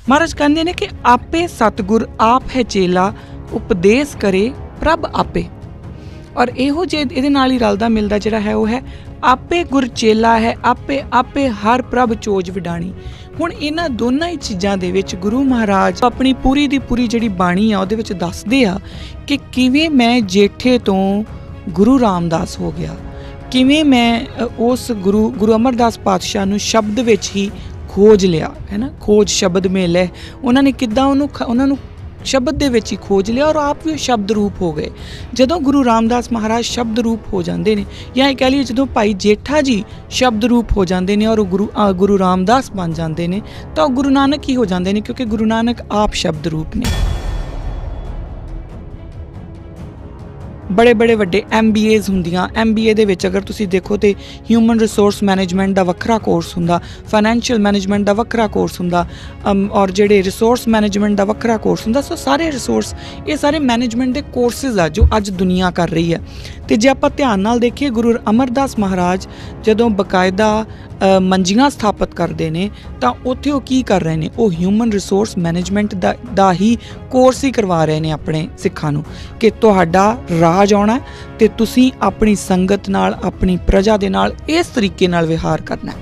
महाराज कहते ने कि आपे सतगुर आप है चेला उपदेश करे प्रभ आपे। और इहो जे इहदे नाल ही रलदा मिलदा जिहड़ा है वो है आपे गुर चेला है आपे आपे हर प्रभ चोज विडाणी। हुण इन्हां दोनां ही चीज़ां दे विच गुरु महाराज अपनी पूरी दी पूरी जिहड़ी बाणी आ उहदे विच दसदे आ कि किवें मैं जेठे तो गुरु रामदास हो गया, किवें मैं उस गुरु अमरदास पातशाह नूं शब्द विच ही खोज लिया है ना, खोज शब्द में लै। उन्होंने किद्दां उन्होंने शब्द दे विच ही खोज लिया और आप भी शब्द रूप हो गए। जदों गुरु रामदास महाराज शब्द रूप हो जाते हैं या कह लीए जदों भाई जेठा जी शब्द रूप हो जाते हैं और गुरु रामदास बन जाते हैं तो गुरु नानक ही हो जाते हैं, क्योंकि गुरु नानक आप शब्द रूप ने। बड़े बड़े वड्डे MBAs हुंदियां, MBA दे विच अगर तुसीं देखो तो ह्यूमन रिसोर्स मैनेजमेंट दा वक्रा कोर्स हुंदा, फाइनैंशियल मैनेजमेंट दा वक्रा कोर्स हुंदा और जिहड़े रिसोर्स मैनेजमेंट दा वक्रा कोर्स हुंदा। सो सारे रिसोर्स ये सारे मैनेजमेंट दे कोर्सेज आ जो अज दुनिया कर रही है। तो जे आपां ध्यान नाल देखिए गुरु अमरदास महाराज जदों बकायदा मंजियां स्थापित करते हैं तो उत्थे वो की कर रहे हैं, वो ह्यूमन रिसोर्स मैनेजमेंट दा ही कोर्स ही करवा रहे हैं अपने सिखां नूं कि तुहाडा राज आउणा ते तुसीं अपनी संगत नाल अपनी प्रजा दे नाल इस तरीके नाल विहार करना है।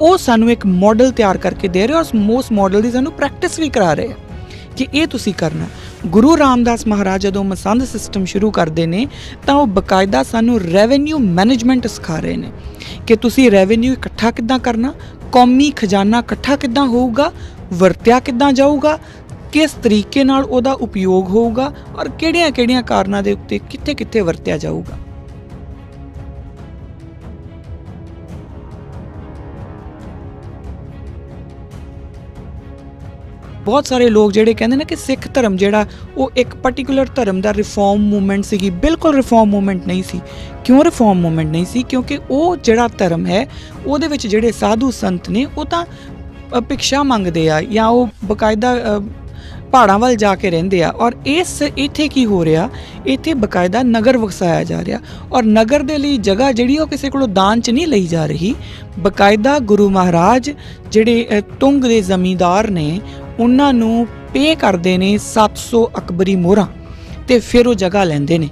वो सानू एक मॉडल तैयार करके दे रहे और उस मॉडल की सानू प्रैक्टिस भी करा रहे हैं कि ये तुसीं करना। गुरु रामदास महाराज जदों मसंद सिस्टम शुरू करते हैं तो वो बकायदा सानू रेवन्यू मैनेजमेंट सिखा रहे हैं कि तुसीं रेवन्यू इकट्ठा किद्दां करना, कौमी खजाना इकट्ठा किद्दां होऊगा, वरत्या किद्दां जाऊगा, किस तरीके नाल उहदा उपयोग होऊगा और किहड़ियां कारणों के उत्ते कित्थे कित्थे वरत्या जाऊगा। बहुत सारे लोग जिहड़े कहंदे ने कि सिख धर्म जिहड़ा वो एक पर्टिकुलर धर्म का रिफॉर्म मूवमेंट सी। बिल्कुल रिफॉर्म मूवमेंट नहीं सी। क्यों रिफॉर्म मूवमेंट नहीं सी? क्योंकि वो जिहड़ा धर्म है उहदे विच जिहड़े साधु संत ने वो तां भिक्षा मंगदे आ या वो बकायदा पहाड़ां वल जाके रहिंदे आ। और इस इत्थे की हो रहा, इत्थे बकायदा नगर वसाया जा रहा और नगर दे लई जगह जिहड़ी वो किसी कोलों दान च नहीं लई जा रही। बकायदा गुरु महाराज जिहड़े तुंग दे जमींदार ने उन्हां नूं पे करदे ने 700 अकबरी मोहरां ते फिर वो जगह लैंदे ने।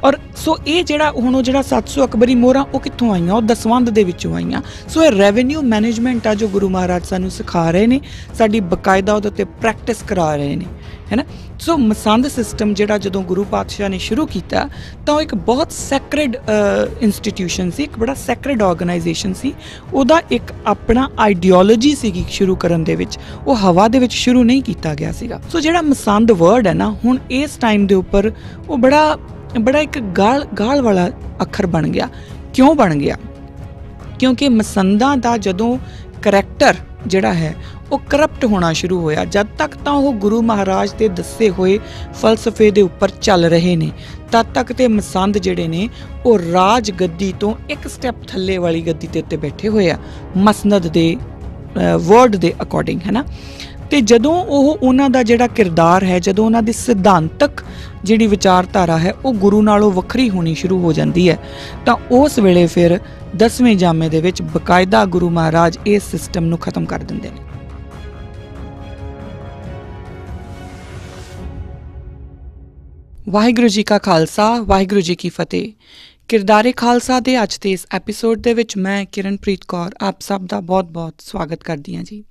और सो ये जिहड़ा हुण जिहड़ा 700 अकबरी मोहरां वो कित्थों आईयां? वो दसवंध दे विचों आईयां। सो ये रेवन्यू मैनेजमेंट आ जो गुरु महाराज सानू सिखा रहे ने, साडी बकायदा उहदे ते प्रैक्टिस करा रहे ने, है ना। सो मसंद सिस्टम जिहड़ा जदों गुरु पातशाह ने शुरू किया तो एक बहुत सैक्रेड इंस्टीट्यूशन सी, एक बड़ा सैक्रेड ऑर्गेनाइजेशन सी। उहदा एक अपना आइडियोलॉजी सीगी शुरू करन दे विच, वो हवा दे विच शुरू नहीं किया गया सीगा। सो जिहड़ा मसंद वर्ड है ना हुण इस टाइम दे उपर वो बड़ा एक गाल वाला अखर बन गया। क्यों बन गया? क्योंकि मसंदा दा जदों करैक्टर जिहड़ा है वो करप्ट होना शुरू होया। जद तक तो वो गुरु महाराज के दसे हुए फलसफे दे उपर चल रहे ने तद तक तो मसंद जिहड़े ने वो राज गद्दी तो एक स्टैप थल्ले वाली गद्दी ते उत्ते बैठे हुए आ मसनद दे वर्ड दे अकॉर्डिंग, है ना। तो जदों उन्हां दा जिहड़ा किरदार है, जदों उन्हां दी सिद्धांतक जिहड़ी विचारधारा है वो गुरु नालों वखरी होनी शुरू हो जाती है तो उस वेले फिर 10वें जामे दे विच बकायदा गुरु महाराज इस सिस्टम नूं खत्म कर दिंदे ने। वाहिगुरू जी का खालसा, वाहिगुरू जी की फतेह। किरदारे खालसा दे अज दे इस एपीसोड दे विच मैं किरणप्रीत कौर आप सब दा बहुत बहुत स्वागत करदी हां जी।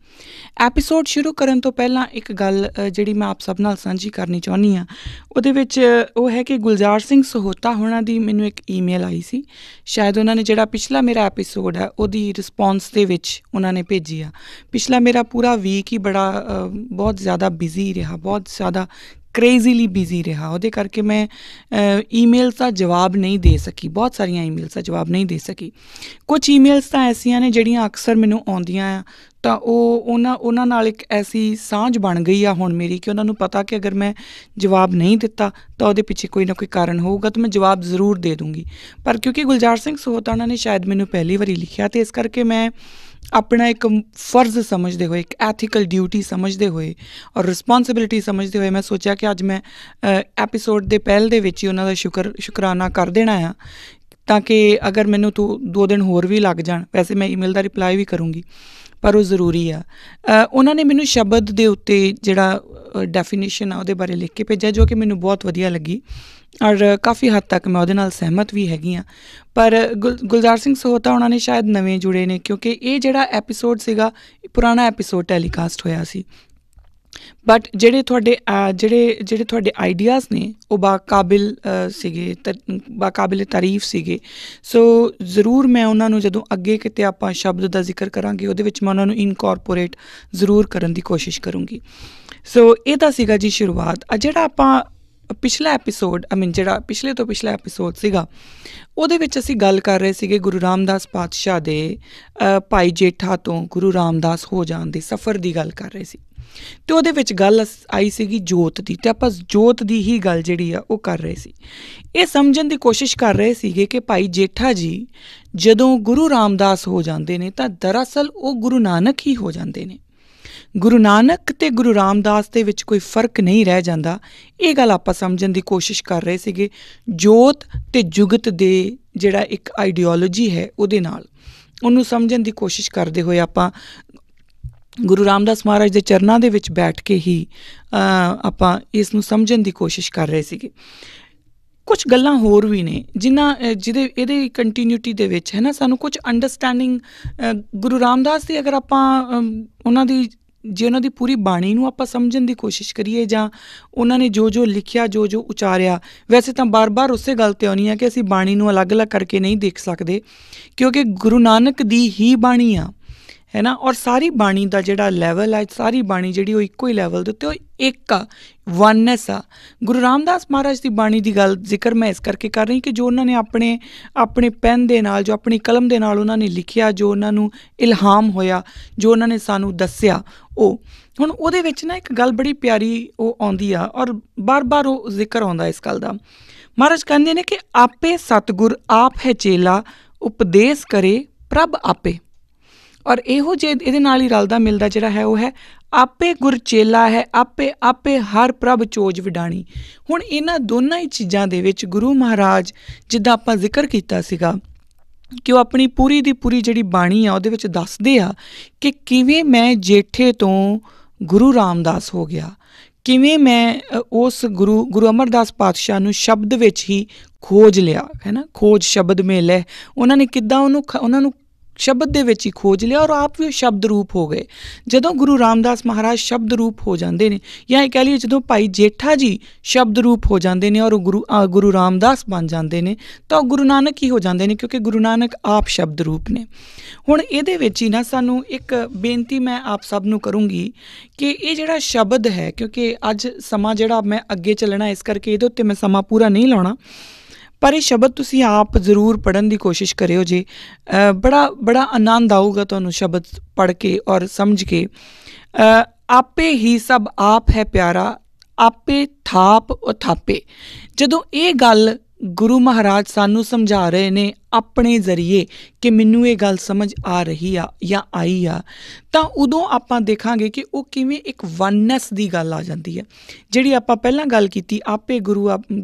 एपीसोड शुरू करन तो पहलां एक गल जिहड़ी मैं आप सब नाल सांझी करनी चाहुंदी हां उहदे विच वो है कि गुलजार सिंह सहोता होना दी मैनूं एक ईमेल आई सी। शायद उन्होंने जिहड़ा पिछला मेरा एपीसोड है उहदी रिस्पॉन्स दे विच उन्होंने भेजी आ। पिछला मेरा पूरा वीक ही बड़ा बहुत ज़्यादा बिजी रहा, बहुत ज़्यादा क्रेजीली बिजी रहा, उहदे करके मैं ईमेल्स का जवाब नहीं दे सकी, बहुत सारिया ईमेल्स का जवाब नहीं दे सकी। कुछ ईमेल्स तो ऐसिया ने जिहड़ियां अक्सर मैनूं आउंदियां आ तो उन्हां नाल एक ऐसी सांझ बन गई आ हुण मेरी कि उन्हां नूं पता कि अगर मैं जवाब नहीं दिता तो उहदे पिछे कोई ना कोई कारण होऊगा तो मैं जवाब जरूर दे दूँगी। पर क्योंकि गुलजार सिंह सहोता उन्होंने शायद मैनूं पहली बारी लिखिया तो इस करके मैं अपना एक फ़र्ज़ समझते हुए, एक एथिकल ड्यूटी समझते हुए और रिस्पॉन्सिबिलिटी समझते हुए मैं सोचा कि अज मैं एपीसोड के पहल दे विच ही उन्हां दा शुकराना कर देना है ਤਾਂ ਕਿ ਅਗਰ ਮੈਨੂੰ 2 ਦਿਨ ਹੋਰ ਵੀ ਲੱਗ ਜਾਣ, ਵੈਸੇ ਮੈਂ ਈਮੇਲ ਦਾ ਰਿਪਲਾਈ ਵੀ ਕਰੂੰਗੀ, ਪਰ ਉਹ ਜ਼ਰੂਰੀ ਆ। ਉਹਨਾਂ ਨੇ ਮੈਨੂੰ ਸ਼ਬਦ ਦੇ ਉੱਤੇ ਜਿਹੜਾ ਡੈਫੀਨੇਸ਼ਨ ਆ ਉਹਦੇ ਬਾਰੇ ਲਿਖ ਕੇ ਭੇਜਿਆ, ਜੋ ਕਿ ਮੈਨੂੰ ਬਹੁਤ ਵਧੀਆ ਲੱਗੀ ਔਰ ਕਾਫੀ ਹੱਦ ਤੱਕ ਮੈਂ ਉਹਦੇ ਨਾਲ ਸਹਿਮਤ ਵੀ ਹੈਗੀ ਹਾਂ। ਪਰ ਗੁਲਜ਼ਾਰ ਸਿੰਘ ਸਹੋਤਾ ਉਹਨਾਂ ਨੇ ਸ਼ਾਇਦ ਨਵੇਂ ਜੁੜੇ ਨੇ, ਕਿਉਂਕਿ ਇਹ ਜਿਹੜਾ ਐਪੀਸੋਡ ਸੀਗਾ ਪੁਰਾਣਾ ਐਪੀਸੋਡ ਟੈਲੀਕਾਸਟ ਹੋਇਆ ਸੀ। ਬਟ ਜਿਹੜੇ ਤੁਹਾਡੇ ਆਈਡੀਆਜ਼ ਨੇ ਉਹ ਬਾਕਾਬਿਲ ਸੀਗੇ, ਬਾਕਾਬਿਲ ਤਾਰੀਫ ਸੀਗੇ। ਸੋ ਜ਼ਰੂਰ ਮੈਂ ਉਹਨਾਂ ਨੂੰ ਜਦੋਂ ਅੱਗੇ ਕਿਤੇ ਆਪਾਂ ਸ਼ਬਦ ਦਾ ਜ਼ਿਕਰ ਕਰਾਂਗੇ ਉਹਦੇ ਵਿੱਚ ਮੈਂ ਉਹਨਾਂ ਨੂੰ ਇਨਕੋਰਪੋਰੇਟ ਜ਼ਰੂਰ ਕਰਨ ਦੀ ਕੋਸ਼ਿਸ਼ ਕਰੂੰਗੀ। ਸੋ ਇਹ ਤਾਂ ਸੀਗਾ ਜੀ ਸ਼ੁਰੂਆਤ। ਜਿਹੜਾ ਆਪਾਂ ਪਿਛਲਾ ਐਪੀਸੋਡ ਜਿਹੜਾ ਪਿਛਲੇ ਤੋਂ ਪਿਛਲਾ ਐਪੀਸੋਡ ਸੀਗਾ, ਉਹਦੇ ਵਿੱਚ ਅਸੀਂ ਗੱਲ ਕਰ ਰਹੇ ਸੀਗੇ ਗੁਰੂ ਰਾਮਦਾਸ ਪਾਤਸ਼ਾਹ ਦੇ ਭਾਈ ਜੇਠਾ ਤੋਂ ਗੁਰੂ ਰਾਮਦਾਸ ਹੋ ਜਾਣ ਦੇ ਸਫ਼ਰ ਦੀ ਗੱਲ ਕਰ ਰਹੇ ਸੀ, ਅਤੇ ਉਹਦੇ ਵਿੱਚ ਗੱਲ ਆਈ ਸੀਗੀ ਜੋਤ ਦੀ, ਅਤੇ ਆਪਾਂ ਜੋਤ ਦੀ ਹੀ ਗੱਲ ਜਿਹੜੀ ਆ ਉਹ ਕਰ ਰਹੇ ਸੀ। ਇਹ ਸਮਝਣ ਦੀ ਕੋਸ਼ਿਸ਼ ਕਰ ਰਹੇ ਸੀਗੇ ਕਿ ਭਾਈ ਜੇਠਾ ਜੀ ਜਦੋਂ ਗੁਰੂ ਰਾਮਦਾਸ ਹੋ ਜਾਂਦੇ ਨੇ ਤਾਂ ਦਰਅਸਲ ਉਹ ਗੁਰੂ ਨਾਨਕ ਹੀ ਹੋ ਜਾਂਦੇ ਨੇ। ਗੁਰੂ ਨਾਨਕ ਅਤੇ ਗੁਰੂ ਰਾਮਦਾਸ ਦੇ ਵਿੱਚ ਕੋਈ ਫਰਕ ਨਹੀਂ ਰਹਿ ਜਾਂਦਾ। ਇਹ ਗੱਲ ਆਪਾਂ ਸਮਝਣ ਦੀ ਕੋਸ਼ਿਸ਼ ਕਰ ਰਹੇ ਸੀਗੇ ਜੋਤ ਅਤੇ ਜੁਗਤ ਦੇ ਜਿਹੜਾ ਇੱਕ ਆਈਡੀਓਲੋਜੀ ਹੈ ਉਹਦੇ ਨਾਲ, ਉਹਨੂੰ ਸਮਝਣ ਦੀ ਕੋਸ਼ਿਸ਼ ਕਰਦੇ ਹੋਏ ਆਪਾਂ ਗੁਰੂ ਰਾਮਦਾਸ ਮਹਾਰਾਜ ਦੇ ਚਰਨਾਂ ਦੇ ਵਿੱਚ ਬੈਠ ਕੇ ਹੀ ਆਪਾਂ ਇਸ ਨੂੰ ਸਮਝਣ ਦੀ ਕੋਸ਼ਿਸ਼ ਕਰ ਰਹੇ ਸੀਗੇ। ਕੁਛ ਗੱਲਾਂ ਹੋਰ ਵੀ ਨੇ ਇਹਦੇ ਕੰਟੀਨਿਊਟੀ ਦੇ ਵਿੱਚ ਹੈ ਨਾ, ਸਾਨੂੰ ਕੁਛ ਅੰਡਰਸਟੈਂਡਿੰਗ ਗੁਰੂ ਰਾਮਦਾਸ ਦੀ, ਅਗਰ ਆਪਾਂ ਉਹਨਾਂ ਦੀ ਪੂਰੀ ਬਾਣੀ ਨੂੰ ਆਪਾਂ ਸਮਝਣ ਦੀ ਕੋਸ਼ਿਸ਼ ਕਰੀਏ, ਜਾਂ ਉਹਨਾਂ ਨੇ ਜੋ ਲਿਖਿਆ, ਜੋ ਉਚਾਰਿਆ, ਵੈਸੇ ਤਾਂ ਬਾਰ-ਬਾਰ ਉਸੇ ਗੱਲ 'ਤੇ ਆਉਣੀ ਆ ਕਿ ਅਸੀਂ ਬਾਣੀ ਨੂੰ ਅਲੱਗ-ਅਲੱਗ ਕਰਕੇ ਨਹੀਂ ਦੇਖ ਸਕਦੇ, ਕਿਉਂਕਿ ਗੁਰੂ ਨਾਨਕ ਦੀ ਹੀ ਬਾਣੀ ਆ, ਹੈ ਨਾ। ਔਰ ਸਾਰੀ ਬਾਣੀ ਦਾ ਜਿਹੜਾ ਲੈਵਲ ਹੈ, ਸਾਰੀ ਬਾਣੀ ਜਿਹੜੀ ਉਹ ਇੱਕੋ ਹੀ ਲੈਵਲ ਦੇ ਉੱਤੇ, ਉਹ ਇੱਕ ਆ, ਵਨਨੈਸ ਆ। ਗੁਰੂ ਰਾਮਦਾਸ ਮਹਾਰਾਜ ਦੀ ਬਾਣੀ ਦੀ ਗੱਲ ਜ਼ਿਕਰ ਮੈਂ ਇਸ ਕਰਕੇ ਕਰ ਰਹੀ ਕਿ ਜੋ ਉਹਨਾਂ ਨੇ ਆਪਣੇ ਪੈਨ ਦੇ ਨਾਲ, ਜੋ ਆਪਣੀ ਕਲਮ ਦੇ ਨਾਲ ਉਹਨਾਂ ਨੇ ਲਿਖਿਆ, ਜੋ ਉਹਨਾਂ ਨੂੰ ਇਲਹਾਮ ਹੋਇਆ, ਜੋ ਉਹਨਾਂ ਨੇ ਸਾਨੂੰ ਦੱਸਿਆ, ਉਹ ਹੁਣ ਉਹਦੇ ਵਿੱਚ ਨਾ ਇੱਕ ਗੱਲ ਬੜੀ ਪਿਆਰੀ ਉਹ ਆਉਂਦੀ ਆ, ਔਰ ਬਾਰ-ਬਾਰ ਉਹ ਜ਼ਿਕਰ ਆਉਂਦਾ ਇਸ ਗੱਲ ਦਾ। ਮਹਾਰਾਜ ਕਹਿੰਦੇ ਨੇ ਕਿ ਆਪੇ ਸਤਿਗੁਰ ਆਪ ਹੈ ਚੇਲਾ, ਉਪਦੇਸ਼ ਕਰੇ ਪ੍ਰਭ ਆਪੇ। ਔਰ ਇਹੋ ਜਿਹੇ ਇਹਦੇ ਨਾਲ ਹੀ ਰਲਦਾ ਮਿਲਦਾ ਜਿਹੜਾ ਹੈ ਉਹ ਹੈ ਆਪੇ ਗੁਰ ਚੇਲਾ ਹੈ, ਆਪੇ ਹਰ ਪ੍ਰਭ ਚੋਜ ਵਿਡਾਣੀ। ਹੁਣ ਇਹਨਾਂ ਦੋਨਾਂ ਹੀ ਚੀਜ਼ਾਂ ਦੇ ਵਿੱਚ ਗੁਰੂ ਮਹਾਰਾਜ, ਜਿੱਦਾਂ ਆਪਾਂ ਜ਼ਿਕਰ ਕੀਤਾ ਸੀਗਾ ਕਿ ਉਹ ਆਪਣੀ ਪੂਰੀ ਦੀ ਪੂਰੀ ਜਿਹੜੀ ਬਾਣੀ ਆ ਉਹਦੇ ਵਿੱਚ ਦੱਸਦੇ ਆ ਕਿ ਕਿਵੇਂ ਮੈਂ ਜੇਠੇ ਤੋਂ ਗੁਰੂ ਰਾਮਦਾਸ ਹੋ ਗਿਆ, ਕਿਵੇਂ ਮੈਂ ਉਸ ਗੁਰੂ ਅਮਰਦਾਸ ਪਾਤਸ਼ਾਹ ਨੂੰ ਸ਼ਬਦ ਵਿੱਚ ਹੀ ਖੋਜ ਲਿਆ, ਹੈ ਨਾ। ਖੋਜ ਸ਼ਬਦ ਮੇਲ ਹੈ, ਉਹਨਾਂ ਨੇ ਕਿੱਦਾਂ ਉਹਨਾਂ ਨੂੰ ਸ਼ਬਦ ਦੇ ਵਿੱਚ ਹੀ ਖੋਜ ਲਿਆ, ਔਰ ਆਪ ਵੀ ਉਹ ਸ਼ਬਦ ਰੂਪ ਹੋ ਗਏ। ਜਦੋਂ ਗੁਰੂ ਰਾਮਦਾਸ ਮਹਾਰਾਜ ਸ਼ਬਦ ਰੂਪ ਹੋ ਜਾਂਦੇ ਨੇ, ਜਾਂ ਇਹ ਕਹਿ ਲਈਏ ਜਦੋਂ ਭਾਈ ਜੇਠਾ ਜੀ ਸ਼ਬਦ ਰੂਪ ਹੋ ਜਾਂਦੇ ਨੇ ਔਰ ਉਹ ਗੁਰੂ ਰਾਮਦਾਸ ਬਣ ਜਾਂਦੇ ਨੇ, ਤਾਂ ਉਹ ਗੁਰੂ ਨਾਨਕ ਹੀ ਹੋ ਜਾਂਦੇ ਨੇ, ਕਿਉਂਕਿ ਗੁਰੂ ਨਾਨਕ ਆਪ ਸ਼ਬਦ ਰੂਪ ਨੇ। ਹੁਣ ਇਹਦੇ ਵਿੱਚ ਹੀ ਨਾ ਸਾਨੂੰ ਇੱਕ ਬੇਨਤੀ ਮੈਂ ਆਪ ਸਭ ਨੂੰ ਕਰੂੰਗੀ ਕਿ ਇਹ ਜਿਹੜਾ ਸ਼ਬਦ ਹੈ, ਕਿਉਂਕਿ ਅੱਜ ਸਮਾਂ ਜਿਹੜਾ ਮੈਂ ਅੱਗੇ ਚੱਲਣਾ, ਇਸ ਕਰਕੇ ਇਹਦੇ ਉੱਤੇ ਮੈਂ ਸਮਾਂ ਪੂਰਾ ਨਹੀਂ ਲਾਉਣਾ, ਪਰ ਇਹ ਸ਼ਬਦ ਤੁਸੀਂ ਆਪ ਜ਼ਰੂਰ ਪੜ੍ਹਨ ਦੀ ਕੋਸ਼ਿਸ਼ ਕਰਿਓ ਜੀ। ਬੜਾ ਆਨੰਦ ਆਊਗਾ ਤੁਹਾਨੂੰ ਸ਼ਬਦ ਪੜ੍ਹ ਕੇ ਔਰ ਸਮਝ ਕੇ। ਆਪੇ ਹੀ ਸਭ ਆਪ ਹੈ ਪਿਆਰਾ, ਆਪੇ ਥਾਪ ਉਥਾਪੇ। ਜਦੋਂ ਇਹ ਗੱਲ ਗੁਰੂ ਮਹਾਰਾਜ ਸਾਨੂੰ ਸਮਝਾ ਰਹੇ ਨੇ ਆਪਣੇ ਜ਼ਰੀਏ ਕਿ ਮੈਨੂੰ ਇਹ ਗੱਲ ਸਮਝ ਆ ਰਹੀ ਆ ਜਾਂ ਆਈ ਆ, ਤਾਂ ਉਦੋਂ ਆਪਾਂ ਦੇਖਾਂਗੇ ਕਿ ਉਹ ਕਿਵੇਂ ਇੱਕ ਵਨਨੈਸ ਦੀ ਗੱਲ ਆ ਜਾਂਦੀ ਹੈ। ਜਿਹੜੀ ਆਪਾਂ ਪਹਿਲਾਂ ਗੱਲ ਕੀਤੀ ਆਪੇ ਗੁਰੂ